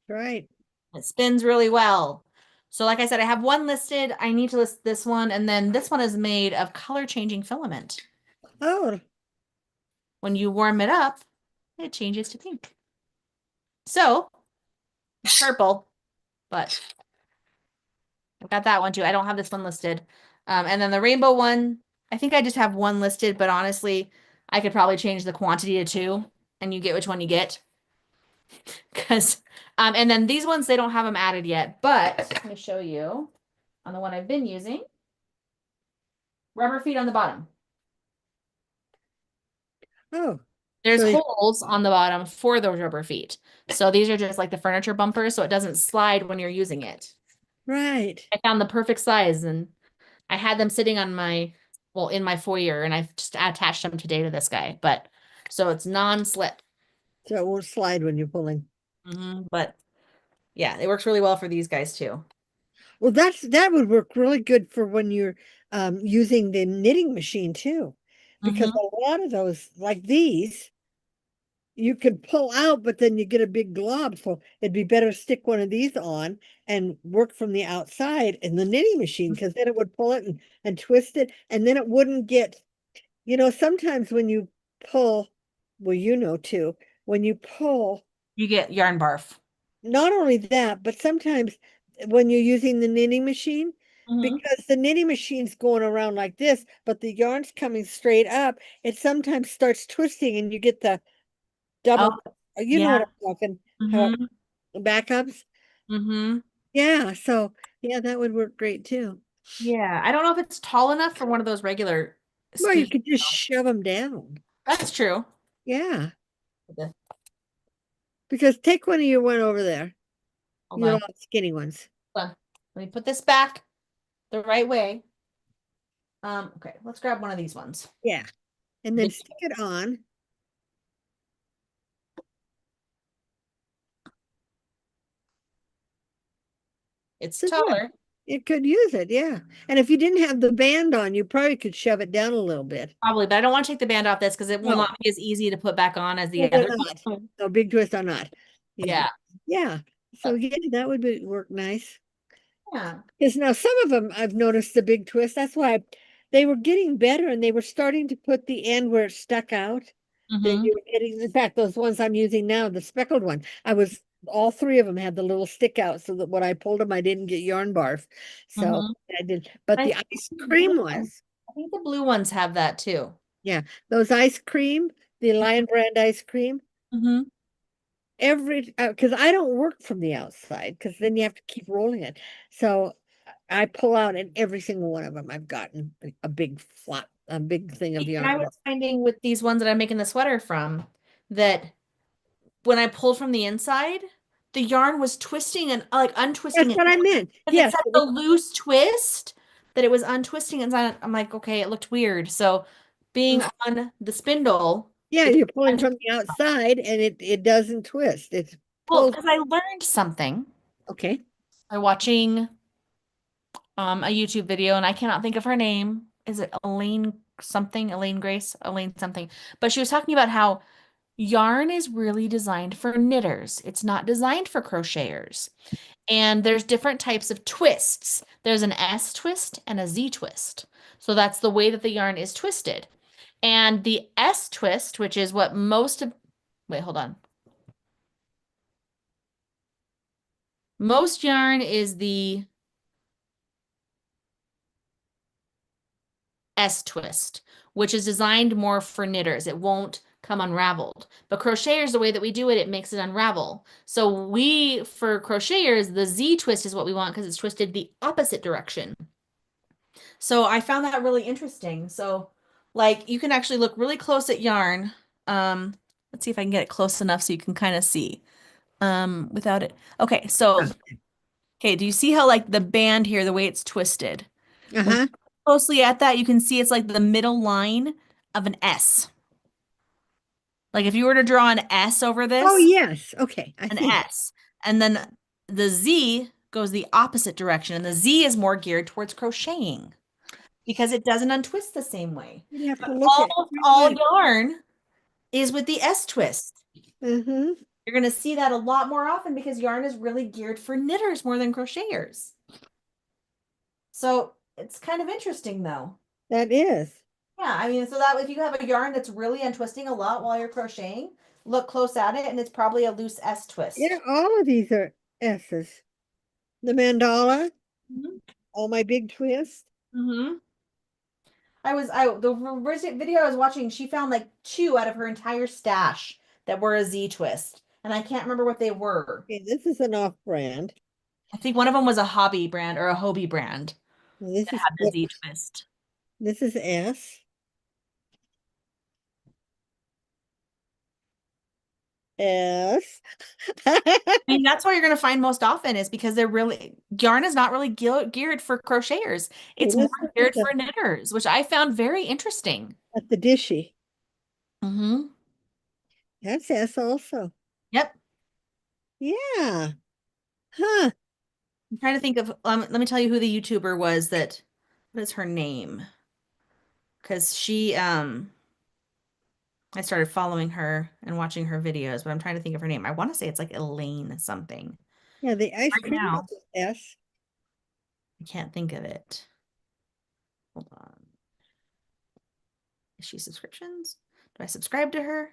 B: Right.
A: It spins really well. So like I said, I have one listed. I need to list this one, and then this one is made of color changing filament.
B: Oh,
A: When you warm it up, it changes to pink. So it's purple, but I've got that one too. I don't have this one listed. And then the rainbow one, I think I just have one listed, but honestly, I could probably change the quantity to two and you get which one you get. Because, and then these ones, they don't have them added yet, but let me show you on the one I've been using. Rubber feet on the bottom.
B: oh.
A: There's
B: So
A: holes on the bottom for those rubber feet. So these are just like the furniture bumpers, so it doesn't slide when you're using it.
B: right.
A: I found the perfect size and I had them sitting on my, well, in my foyer and I've just attached them today to this guy. But so it's non-slip.
B: So it won't slide when you're pulling.
A: But yeah, it works really well for these guys too.
B: Well, that would work really good for when you're using the knitting machine too, because
A: Hmm.
B: a lot of those, like these, you could pull out, but then you get a big glob. So it'd be better to stick one of these on and work from the outside in the knitting machine, because then it would pull it and twist it, and then it wouldn't get, sometimes when you pull, well, too, when you pull,
A: You get yarn barf.
B: not only that, but sometimes when you're using the knitting machine,
A: Hmm.
B: because the knitting machine's going around like this, but the yarn's coming straight up, it sometimes starts twisting and you get the
A: Oh,
B: double, you know what
A: yeah.
B: I'm talking, how
A: Hmm.
B: backups.
A: Hmm.
B: Yeah, so yeah, that would work great too.
A: Yeah. I don't know if it's tall enough for one of those regular
B: Well, you
A: skinny.
B: could just shove them down.
A: That's true.
B: Yeah,
A: Okay,
B: because take one over there,
A: hold
B: you know,
A: on.
B: skinny ones.
A: Hold on. Let me put this back the right way. Okay, let's grab one of these ones.
B: Yeah, and then
A: Big-
B: stick it on.
A: It's
B: So yeah,
A: taller,
B: it could use it, yeah. And if you didn't have the band on, you probably could shove it down a little bit.
A: probably, but I don't want to take the band off this because it will
B: No,
A: not be as easy to put back on as
B: no,
A: the
B: they're
A: other
B: not.
A: one.
B: No, big twist or not.
A: Yeah.
B: Yeah. So yeah, that would be work nice.
A: Yeah.
B: Because now some of them I've noticed the big twist. That's why they were getting better and they were starting to put the end where it stuck out. That
A: Mm-hmm.
B: you were getting, in fact, those ones I'm using now, the speckled one, all three of them had the little stick out so that when I pulled them, I didn't get yarn barf. So
A: Mm-hmm.
B: I did, but
A: I
B: the
A: think
B: ice
A: the blue
B: cream
A: ones,
B: ones,
A: I think the blue ones have that too.
B: yeah, those ice cream, the Lion Brand ice cream,
A: Mm-hmm.
B: because I don't work from the outside because then you have to keep rolling it. So I pull out and every single one of them I've gotten a big flop, a big thing of
A: And I
B: yarn.
A: was finding with these ones that I'm making the sweater from that when I pulled from the inside, the yarn was twisting and like untwisting
B: That's
A: it
B: what I meant.
A: because it's
B: Yes.
A: such a loose twist that it was untwisting inside. I'm like, okay, it looked weird. So being on the spindle,
B: Yeah,
A: it
B: you're pulling
A: untwisted.
B: from the outside and it doesn't twist. It
A: Well,
B: pulls.
A: because I learned something
B: Okay.
A: by watching a YouTube video, and I cannot think of her name. Is it Elaine something? Elaine Grace? Elaine something. But she was talking about how yarn is really designed for knitters. It's not designed for crocheters. And there's different types of twists. There's an S twist and a Z twist. So that's the way that the yarn is twisted. And the S twist, which is what most of, wait, hold on. Most yarn is the S twist, which is designed more for knitters. It won't come unraveled. But crocheters, the way that we do it, it makes it unravel. So for crocheters, the Z twist is what we want because it's twisted the opposite direction. So I found that really interesting. So like you can actually look really close at yarn. Um, let's see if I can get it close enough so you can kind of see without it. Okay, so okay, do you see how like the band here, the way it's twisted? When you
B: Uh-huh.
A: look closely at that, you can see it's like the middle line of an S. Like if you were to draw an S over
B: Oh,
A: this,
B: yes. Okay. I
A: an
B: see.
A: S, and then the Z goes the opposite direction, and the Z is more geared towards crocheting because it doesn't untwist the same way.
B: You'd have
A: But
B: to look at
A: almost
B: pretty
A: all
B: much.
A: yarn is with the S twist.
B: Mm-hmm.
A: You're going to see that a lot more often because yarn is really geared for knitters more than crocheters. So it's kind of interesting though.
B: That is.
A: Yeah, I mean, so that if you have a yarn that's really untwisting a lot while you're crocheting, look close at it and it's probably a loose S
B: Yeah,
A: twist.
B: all of these are S's. The mandala,
A: Mhm.
B: all my big twist.
A: Mm-hmm. The video I was watching, she found like two out of her entire stash that were a Z twist, and I can't remember what they were.
B: Okay, this is an off brand.
A: I think one of them was a hobby brand or a Hobie brand
B: This
A: that
B: is
A: had the Z twist.
B: this is S. S.
A: I mean, that's what you're going to find most often is because they're really yarn is not really geared for crocheters.
B: Okay,
A: It's more
B: let's look
A: geared for knitters, which I found very interesting.
B: at the dishy.
A: Mm-hmm.
B: That's S also.
A: Yep.
B: Yeah. Huh.
A: I'm trying to think of let me tell you who the YouTuber was that what is her name? Because I started following her and watching her videos, but I'm trying to think of her name. I want to say it's like Elaine something.
B: Yeah, the ice
A: Right
B: cream
A: now,
B: is S.
A: I can't think of it. Hold on. Is she subscriptions? Do I subscribe to her?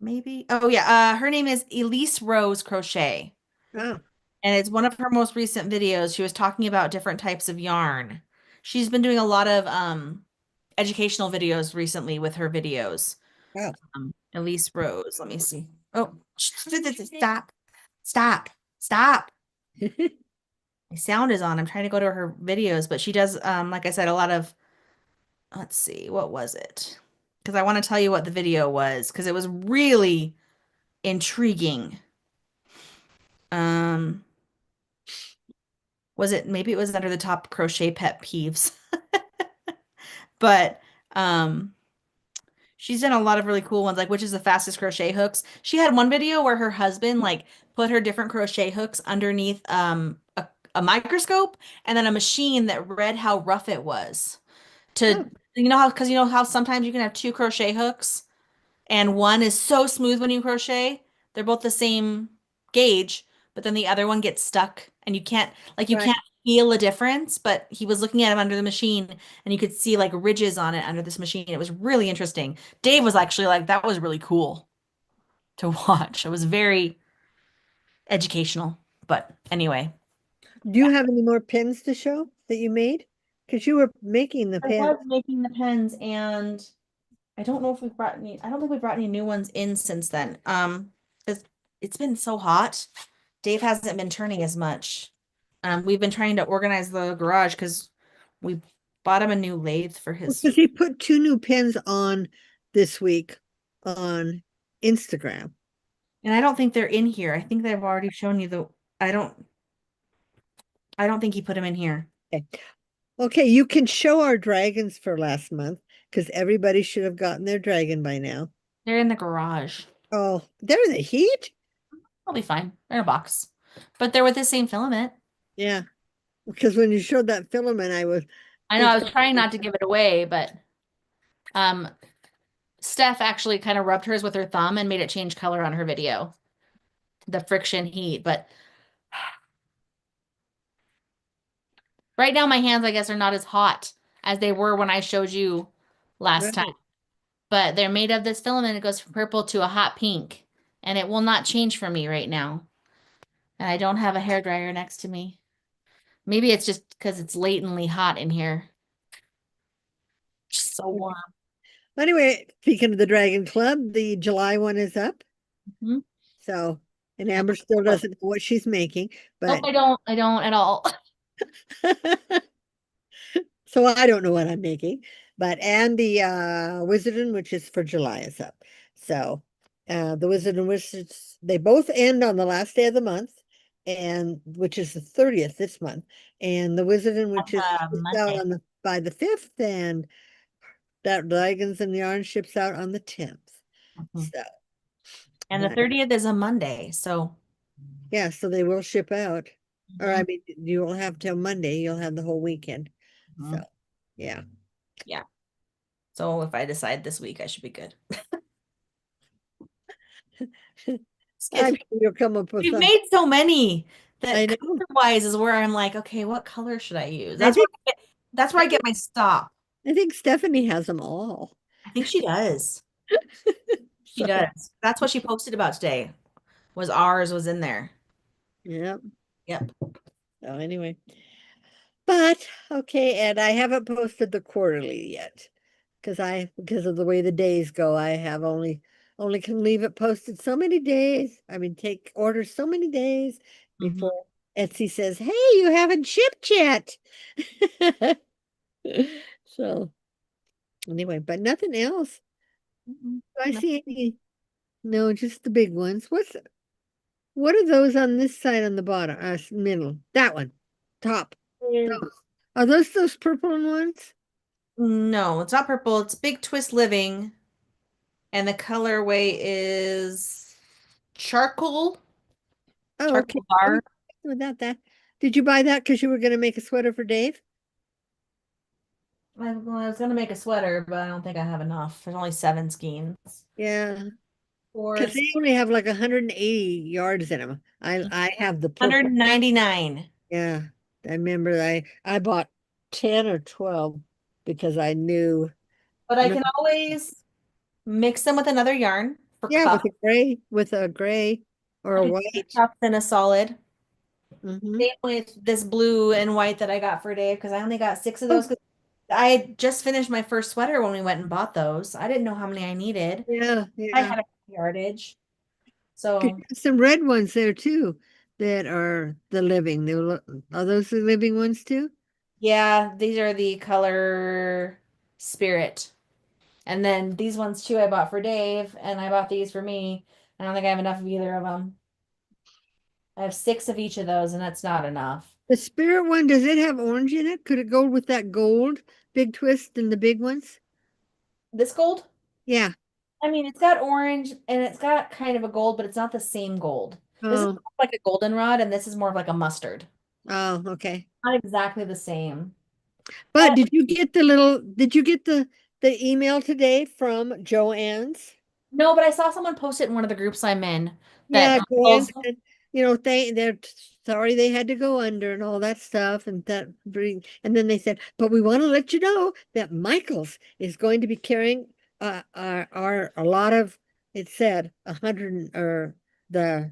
A: Maybe. Oh yeah, her name is Elise Rose Crochet.
B: Oh,
A: And it's one of her most recent videos. She was talking about different types of yarn. She's been doing a lot of educational videos recently with her videos.
B: oh.
A: Elise Rose. Let me see. Oh, stop. Stop. Stop. My sound is on. I'm trying to go to her videos, but she does, like I said, a lot of, let's see, what was it? Because I want to tell you what the video was, because it was really intriguing. Um, was it, maybe it was under the top crochet pet peeves, but she's done a lot of really cool ones, like which is the fastest crochet hooks. She had one video where her husband like put her different crochet hooks underneath a microscope and then a machine that read how rough it was. To
B: Oh,
A: you know how sometimes you can have two crochet hooks and one is so smooth when you crochet, they're both the same gauge, but then the other one gets stuck and you
B: right.
A: can't feel a difference, but he was looking at him under the machine and you could see like ridges on it under this machine. It was really interesting. Dave was actually like, that was really cool to watch. It was very educational. But anyway,
B: Do you have any more pins to show that you made? Because you were making the
A: I
B: pins.
A: was making the pens and I don't know if we've brought any, I don't think we've brought any new ones in since then. It's, it's been so hot. Dave hasn't been turning as much. We've been trying to organize the garage because we bought him a new lathe for his,
B: Because he put two new pins on this week on Instagram.
A: and I don't think they're in here. I think they've already shown you I don't, I don't think he put them in here.
B: Okay. Okay, you can show our dragons for last month because everybody should have gotten their dragon by now.
A: They're in the garage.
B: Oh, they're in the heat?
A: They'll be fine. They're in a box, but they're with the same filament.
B: Yeah, because when you showed that filament, I was
A: I know I was
B: thinking,
A: trying not to give it away, but um, Steph actually kind of rubbed hers with her thumb and made it change color on her video. The friction heat, but right now my hands, I guess, are not as hot as they were when I showed you last time.
B: right.
A: But they're made of this filament. It goes from purple to a hot pink, and it will not change for me right now. And I don't have a hair dryer next to me. Maybe it's just because it's latently hot in here. Just so warm.
B: Anyway, speaking of the Dragon Club, the July one is up.
A: Mhm.
B: So, and Amber still doesn't know what she's making,
A: Nope,
B: but
A: I don't. I don't at all.
B: so I don't know what I'm making. But and the Wizardin, which is for July, is up. So the Wizard and Wizards, they both end on the last day of the month, and which is the 30th this month. And the Wizardin, which is
A: That's a
B: shipped out
A: Monday.
B: on the by the 5th, and that Dragons and Yarn ships out on the 10th.
A: Mhm.
B: So,
A: And the
B: but
A: 30th is a Monday, so
B: yeah, so they will ship out. Or I
A: mhm,
B: mean, you will have till Monday, you'll have the whole weekend. So,
A: mhm,
B: yeah.
A: yeah. So if I decide this week, I should be good. Just
B: I'm
A: kidding.
B: sure you'll come up with
A: We've
B: some.
A: made so many
B: I
A: that
B: know.
A: color-wise is where I'm like, okay, what color should I use?
B: I think
A: That's where
B: I
A: I get
B: think
A: my stop.
B: I think Stephanie has them all.
A: I think she does. She
B: So,
A: does. That's what she posted about today. Was ours was in there.
B: yeah.
A: Yep.
B: So anyway. But okay, and I haven't posted the quarterly yet because of the way the days go, I have only can leave it posted so many days. I mean, take orders so many days
A: Mhm.
B: before Etsy says, "Hey, you haven't shipped yet." So anyway, but nothing else.
A: Mhm.
B: Do I
A: No.
B: see any? No, just the big ones. What are those on this side on the bottom? Middle. That one. Top. Those. Are those purple ones?
A: No, it's not purple. It's Big Twist Living, and the colorway is charcoal,
B: Oh, okay.
A: charcoal
B: Oh, yeah,
A: bar.
B: without that. Did you buy that because you were going to make a sweater for Dave?
A: Well, I was gonna make a sweater, but I don't think I have enough. There's only 7 skeins.
B: Yeah,
A: Four,
B: because they only have like 180 yards in them. I have the purple.
A: 199.
B: Yeah, I remember I bought 10 or 12 because I knew
A: But I
B: no.
A: can always mix them with another yarn for
B: Yeah,
A: cuff.
B: with a gray or
A: I
B: a
A: can do
B: white.
A: cuff in a solid.
B: Hmm.
A: Same with this blue and white that I got for Dave because I only got 6 of those
B: Oh,
A: because I had just finished my first sweater when we went and bought those. I didn't know how many I needed.
B: yeah,
A: I
B: yeah.
A: had a yardage.
B: 'Cause
A: So
B: there's some red ones there too that are the living. Are those the living ones too?
A: yeah, these are the color Spirit. And then these ones too I bought for Dave and I bought these for me. I don't think I have enough of either of them. I have 6 of each of those and that's not enough.
B: The spirit one, does it have orange in it? Could it go with that gold big twist and the big ones?
A: This gold?
B: Yeah.
A: I mean, it's got orange and it's got kind of a gold, but it's not the same gold. This is
B: Oh,
A: more like a goldenrod and this is more of like a mustard.
B: oh, okay.
A: Not exactly the same.
B: But
A: But
B: did you get the email today from Joanne's?
A: no, but I saw someone post it in one of the groups I'm in that
B: Yeah, Joanne
A: Michael's.
B: said, they're sorry they had to go under and all that stuff and that bring and then they said, but we want to let you know that Michael's is going to be carrying our a lot of it said 100 or the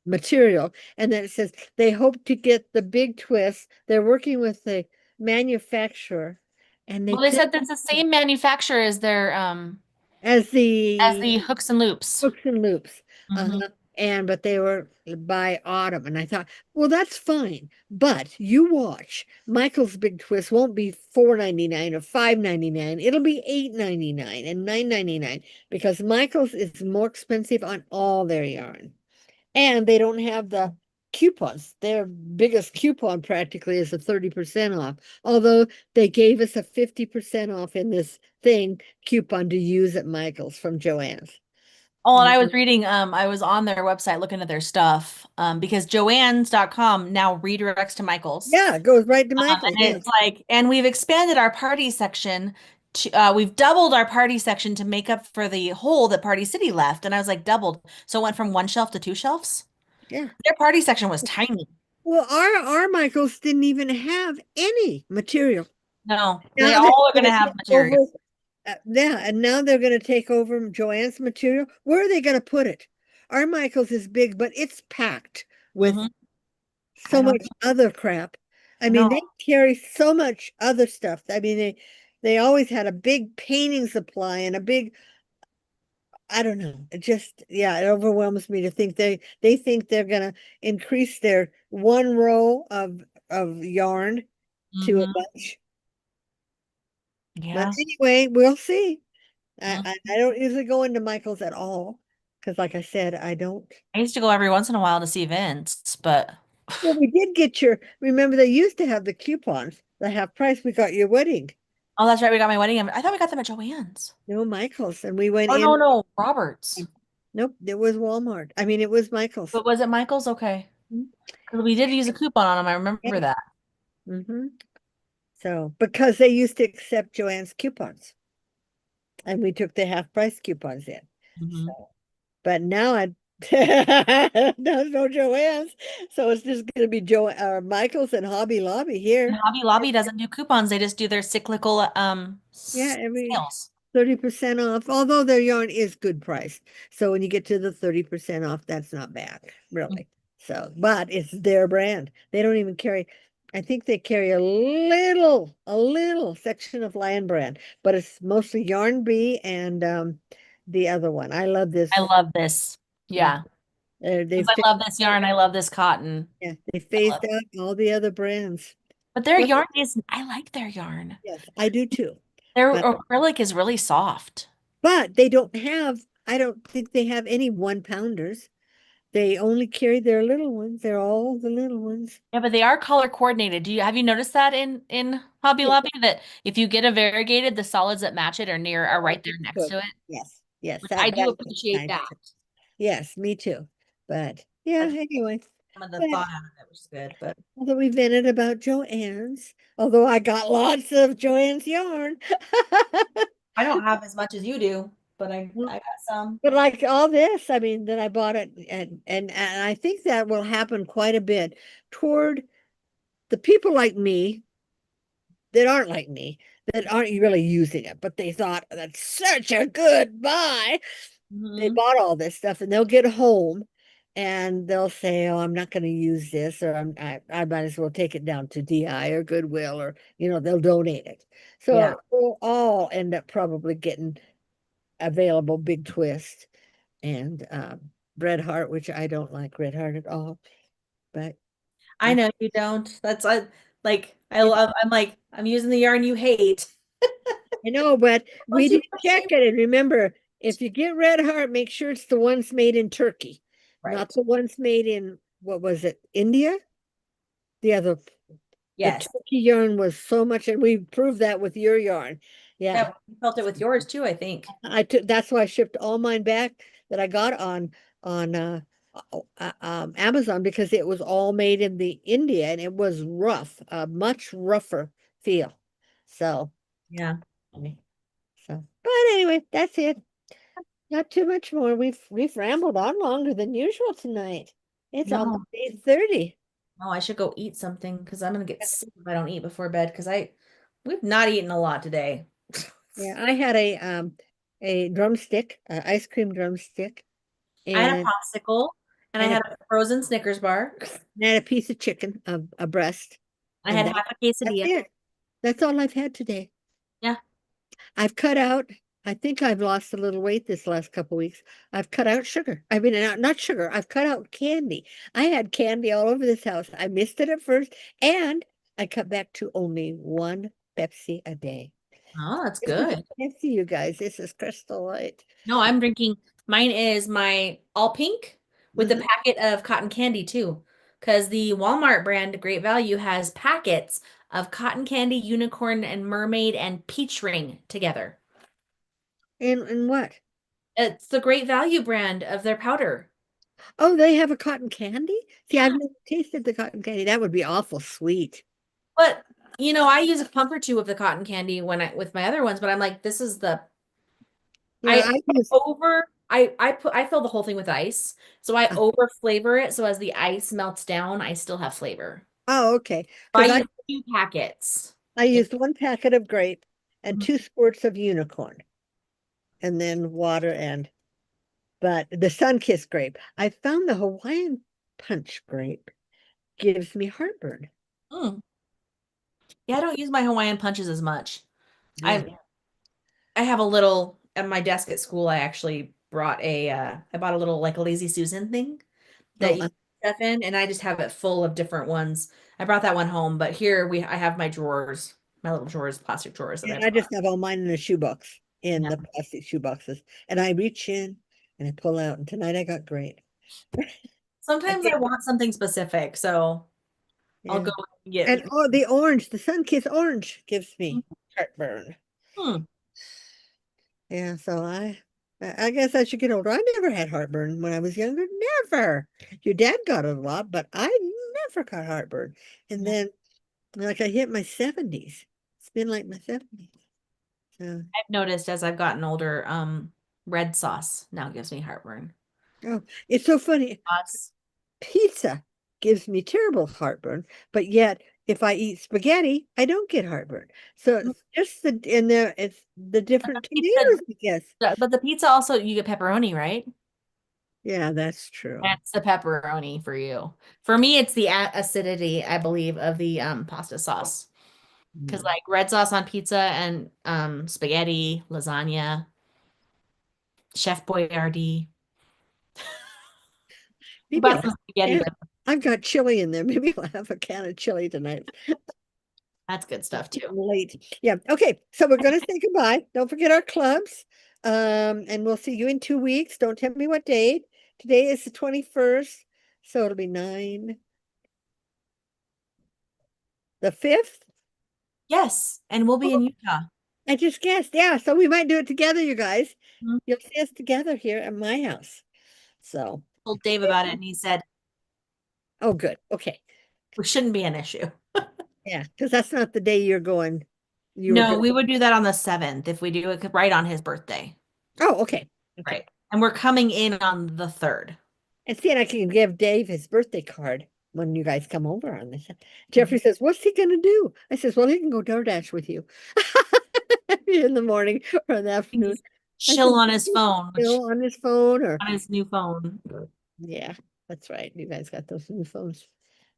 B: material and then it says they hope to get the big twist. They're working with the manufacturer and they
A: Well, they
B: said
A: said that's the same manufacturer
B: as
A: as
B: the
A: the hooks and loops.
B: hooks and loops.
A: Hmm.
B: And but they were by autumn, and I thought, well, that's fine. But you watch, Michael's Big Twist won't be $4.99 or $5.99. It'll be $8.99 and $9.99 because Michael's is more expensive on all their yarn, and they don't have the coupons. Their biggest coupon practically is a 30% off. Although they gave us a 50% off in this thing coupon to use at Michael's from Joanne's.
A: Oh, and I was reading, I was on their website looking at their stuff, because Joann's.com now redirects to Michael's.
B: Yeah, it goes right to Michael's.
A: And
B: Yeah.
A: it's like, and we've expanded our party section to, we've doubled our party section to make up for the hole that Party City left. And I was like, doubled. So it went from one shelf to 2 shelves.
B: Yeah.
A: Their party section was tiny.
B: Well, our Michaels didn't even have any material.
A: No, they
B: Now they're
A: all are going
B: going
A: to
B: to
A: have
B: take
A: material.
B: over. Yeah, and now they're going to take over Joanne's material. Where are they going to put it? Our Michaels is big, but it's packed with
A: Hmm. I
B: so
A: know.
B: much other crap. I
A: I
B: mean,
A: know.
B: they carry so much other stuff. I mean, they always had a big painting supply and a big, I don't know. It just, yeah, it overwhelms me to think they think they're gonna increase their one row of yarn to a
A: Hmm.
B: bunch. But
A: Yeah.
B: anyway, we'll see. I,
A: Mhm.
B: I, I don't usually go into Michael's at all because, like I said, I don't.
A: I used to go every once in a while to see Vince, but
B: Well, we did get your. Remember, they used to have the coupons, the half price. We got your wedding.
A: Oh, that's right. We got my wedding. I thought we got them at Joann's.
B: No, Michael's, and we went
A: Oh, no,
B: in.
A: no, Roberts.
B: Nope, it was Walmart. I mean, it was Michael's.
A: But was it Michael's? Okay.
B: Mhm.
A: Because we did use a coupon on them. I remember
B: Yeah.
A: that.
B: So, because they used to accept Joanne's coupons, and we took the half price coupons in.
A: Mhm.
B: So, but now I there's no Joanne's, so it's just going to be Michael's and Hobby Lobby
A: And
B: here.
A: Hobby Lobby doesn't do coupons. They just do their cyclical
B: Yeah, every
A: sales.
B: 30% off, although their yarn is good price. So when you get to the 30% off, that's not bad, really. So, but it's their brand. They don't even carry, I think they carry a little section of Lion brand, but it's mostly Yarn Bee and the other one. I love
A: I
B: this.
A: love this.
B: Yeah.
A: Yeah.
B: They
A: 'Cause I love this yarn. I love this cotton.
B: yeah, they
A: I love
B: phased
A: it.
B: out all the other brands.
A: But their
B: Plus,
A: yarn is, I like their yarn.
B: yes, I do too.
A: Their
B: But
A: acrylic is really soft.
B: they don't have, I don't think they have any 1 pounders. They only carry their little ones. They're all the little ones.
A: Yeah, but they are color coordinated. Have you noticed that in Hobby
B: Yeah.
A: Lobby that if you get a variegated, the solids that match it are
B: Oh,
A: right there next
B: good.
A: to it?
B: Yes, yes,
A: Which I do
B: that's
A: appreciate
B: nice
A: that.
B: too. Yes, me too. But yeah,
A: That's
B: anyway.
A: some of the
B: But
A: thought out of it, which is good. But
B: although we vented about Joann's, although I got lots of Joann's yarn.
A: I don't have as much as you do, but
B: Well,
A: I got some.
B: but like all this, I mean, that I bought it, and I think that will happen quite a bit toward the people like me that aren't like me, that aren't really using it, but they thought that's such a good buy. They
A: Hmm.
B: bought all this stuff and they'll get home and they'll say, "Oh, I'm not going to use this," or I might as well take it down to DI or Goodwill, or they'll donate it.
A: Yeah.
B: So we'll all end up probably getting available Big Twist and Red Heart, which I don't like Red Heart at all. But
A: I
B: I,
A: know you don't. That's I
B: it,
A: love I'm using the yarn you hate.
B: I know, but we
A: Unless you
B: didn't
A: crochet.
B: check it. And remember, if you get Red Heart, make sure it's the ones made in Turkey, not
A: Right.
B: the ones made in, what was it, India? The other, the
A: Yes.
B: Turkey yarn was so much, and we proved that with your yarn. Yeah,
A: Yeah, you felt it with yours too, I think.
B: I took. That's why I shipped all mine back that I got on Amazon, because it was all made in the India and it was rough, a much rougher feel. So,
A: Yeah.
B: but anyway, that's it. Not too much more. We've rambled on longer than usual tonight. It's almost
A: No.
B: 8:30.
A: No, I should go eat something because I'm gonna get sick if I don't eat before bed because we've not eaten a lot today.
B: Yeah, I had a drumstick, ice cream drumstick,
A: I had a
B: and
A: popsicle and I
B: and a,
A: had a frozen Snickers bar.
B: and a piece of chicken, a breast,
A: I
B: and
A: had half a
B: that's
A: quesadilla.
B: it. That's all I've had today.
A: Yeah.
B: I've cut out, I think I've lost a little weight this last couple weeks. I've cut out sugar. I mean, not sugar. I've cut out candy. I had candy all over this house. I missed it at first, and I cut back to only one Pepsi a day.
A: Oh, that's
B: This is
A: good.
B: Pepsi, you guys. This is Crystal Light.
A: No, I'm drinking. Mine is my all pink with a
B: Mhm.
A: packet of cotton candy too. Because the Walmart brand Great Value has packets of cotton candy, unicorn, and mermaid and peach ring together.
B: And what?
A: It's the Great Value brand of their powder.
B: Oh, they have a cotton candy? See, I've
A: Yeah.
B: never tasted the cotton candy. That would be awful sweet.
A: But I use a pump or two of the cotton candy when I with my other ones, but I'm like, this is the
B: Yeah,
A: I
B: I use,
A: over I fill the whole thing with ice. So I over flavor it so as the ice melts down, I still have flavor.
B: oh, okay.
A: So I
B: Because
A: use 2 packets.
B: I
A: Yeah.
B: used 1 packet of grape and
A: Mhm.
B: 2 squirts of unicorn, and then water, but the sun-kissed grape. I found the Hawaiian punch grape gives me heartburn.
A: Mm. Yeah, I don't use my Hawaiian punches as much.
B: Yeah.
A: I have a little at my desk at school. I actually I bought a little like a lazy Susan thing that
B: Oh,
A: you put stuff in, and I just have it full of different ones. I brought that one home, but here I have my drawers, my little drawers, plastic drawers that I
B: and I
A: bought.
B: just have all mine in a shoebox, in
A: Yeah.
B: the plastic shoe boxes. And I reach in and I pull out. And tonight I got great. I
A: Sometimes I
B: can't,
A: want something specific, so I'll
B: yeah.
A: go and get.
B: And oh, the orange, the sun-kissed orange gives me. heartburn.
A: Hmm.
B: Yeah, so I guess I should get older. I never had heartburn when I was younger. Never. Your dad got it a lot, but I never got heartburn. And
A: Yeah.
B: then like I hit my 70s. It's been like my 70s. So,
A: I've noticed as I've gotten older, red sauce now gives me heartburn.
B: oh, it's so funny.
A: Sauce.
B: Pizza gives me terrible heartburn, but yet if I eat spaghetti, I don't get heartburn. So it's just the in there, it's the different
A: Pizza,
B: tomatoes, I guess.
A: but the pizza also you get pepperoni, right?
B: Yeah, that's true.
A: That's the pepperoni for you. For me, it's the acidity, I believe, of the pasta sauce. Because
B: Mm.
A: like red sauce on pizza and spaghetti, lasagna, Chef Boyardee. We
B: Maybe
A: bought
B: I'll
A: some spaghetti
B: have,
A: with
B: I've got chili in there. Maybe I'll have a can of chili tonight.
A: that's good
B: It's
A: stuff too.
B: getting late. Yeah. Okay. So we're going to say goodbye. Don't forget our clubs. And we'll see you in 2 weeks. Don't tell me what date. Today is the 21st. So it'll be the 5th.
A: Yes, and we'll be in Utah.
B: I just guessed. Yeah. So we might do it together, you guys.
A: Mhm.
B: You'll see us together here at my house. So,
A: Told Dave about it, and he said
B: oh, good. Okay.
A: it shouldn't be an issue.
B: Yeah. Because that's not the day you're going. You were
A: No,
B: going.
A: we would do that on the 7th if we do it right on his birthday.
B: Oh, okay. Okay.
A: Right. And we're coming in on the 3rd.
B: And see, and I can give Dave his birthday card when you guys come over on this.
A: Mhm.
B: Jeffrey says, "What's he gonna do?" I says, "Well, he can go DoorDash with you in the morning or in the afternoon."
A: He's
B: I said,
A: chill on his phone, which
B: "Still on his phone or
A: on his new phone.
B: yeah, that's right. You guys got those new phones.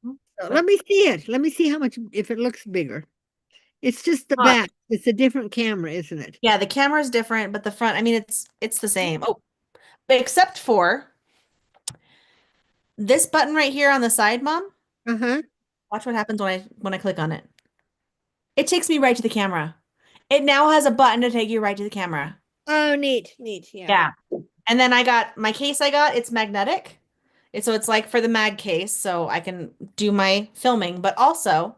B: So let
A: But
B: me see it. Let me see how much if it looks bigger. It's just the
A: not.
B: back. It's a different camera, isn't it?
A: Yeah, the camera's different, but the front, I mean, it's the same. Oh, except for this button right here on the side, Mom.
B: Uh-huh.
A: Watch what happens when I click on it. It takes me right to the camera. It now has a button to take you right to the camera.
B: Oh, neat, neat. Yeah.
A: Yeah. And then I got my case it's magnetic. So it's like for the mag case, so I can do my filming, but also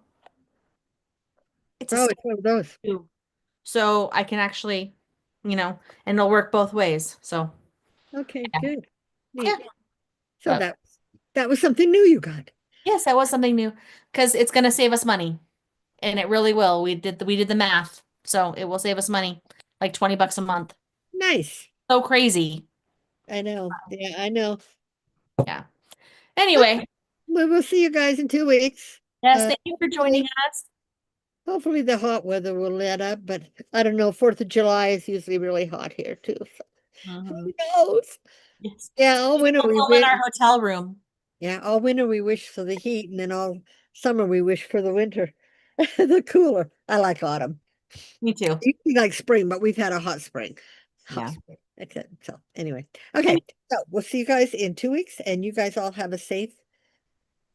A: it's a
B: Oh,
A: stand
B: it's one of those.
A: too. So I can actually, and it'll work both ways. So
B: Okay,
A: yeah.
B: good.
A: Yeah.
B: Neat. So
A: But
B: that was something new you got.
A: yes, that was something new because it's gonna save us money. And it really will. We did the math. So it will save us money, like $20 a month.
B: Nice.
A: So crazy.
B: I know. Yeah, I know.
A: Yeah.
B: Okay.
A: Anyway,
B: Well, we'll see you guys in 2 weeks.
A: yes,
B: Uh,
A: thank you for joining
B: hopefully,
A: us.
B: hopefully the hot weather will let up, but I don't know. 4th of July is usually really hot here too. So
A: Mhm.
B: who knows?
A: Yes.
B: Yeah, all winter
A: We'll
B: we
A: film in
B: wish.
A: our hotel room.
B: Yeah, all winter we wish for the heat, and then all summer we wish for the winter, the cooler. I like autumn.
A: Me too.
B: You like spring, but we've had a hot spring. Hot
A: Yeah.
B: spring. Okay, so anyway. Okay. So we'll see you guys in 2 weeks, and you guys all have a safe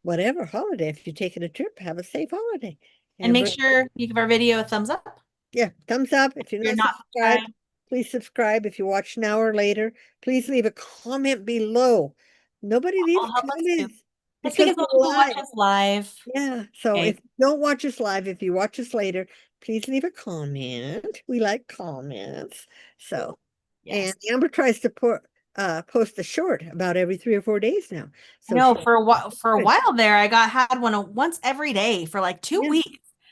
B: whatever holiday. If you're taking a trip, have a safe holiday.
A: And make
B: Amber,
A: sure you give our video a thumbs up.
B: yeah, thumbs up. If you're
A: If you're
B: not
A: not
B: subscribed,
A: subscribed,
B: please subscribe. If you watch now or later, please leave a comment below. Nobody leaves
A: I'll help us too.
B: comments
A: It's
B: because
A: because
B: we're
A: most people watch
B: live.
A: us live.
B: Yeah. So
A: Okay.
B: if you don't watch us live, if you watch us later, please leave a comment. We like comments. So, and
A: Yes.
B: Amber tries to post a short about every 3 or 4 days now.
A: I
B: So
A: know
B: she,
A: for a while there, I had one once every day for like two
B: yeah.
A: weeks.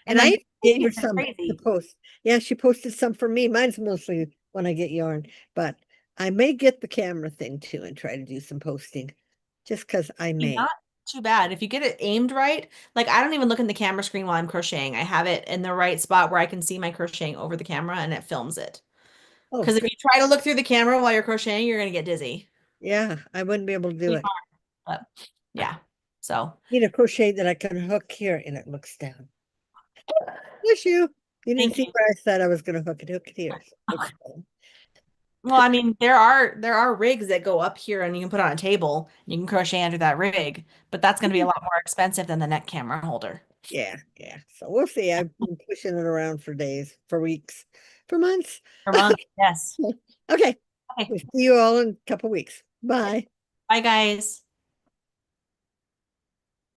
A: And
B: And
A: then
B: I
A: people
B: gave
A: think
B: her
A: it's
B: some to
A: crazy.
B: post. Yeah, she posted some for me. Mine's mostly when I get yarn, but I may get the camera thing too and try to do some posting just because I may.
A: Not too bad. If you get it aimed right, like I don't even look in the camera screen while I'm crocheting. I have it in the right spot where I can see my crocheting over the camera and it films it.
B: Oh,
A: Because if
B: good.
A: you try to look through the camera while you're crocheting, you're gonna get dizzy.
B: Yeah, I wouldn't be able to do
A: Pretty
B: it.
A: hard, but yeah. So
B: Need a crochet that I can hook here and it looks down. Bless you. You didn't
A: thank
B: see
A: you.
B: where I said I was going to hook it here. So it looks down.
A: Well, I mean, there are rigs that go up here and you can put on a table and you can crochet under that rig, but that's gonna be a lot more expensive than the neck camera holder.
B: Yeah, yeah. So we'll see. I've been pushing it around for days, for weeks, for months.
A: Per month. Yes.
B: Okay.
A: Okay.
B: We'll see you all in a couple weeks. Bye.
A: Bye, guys.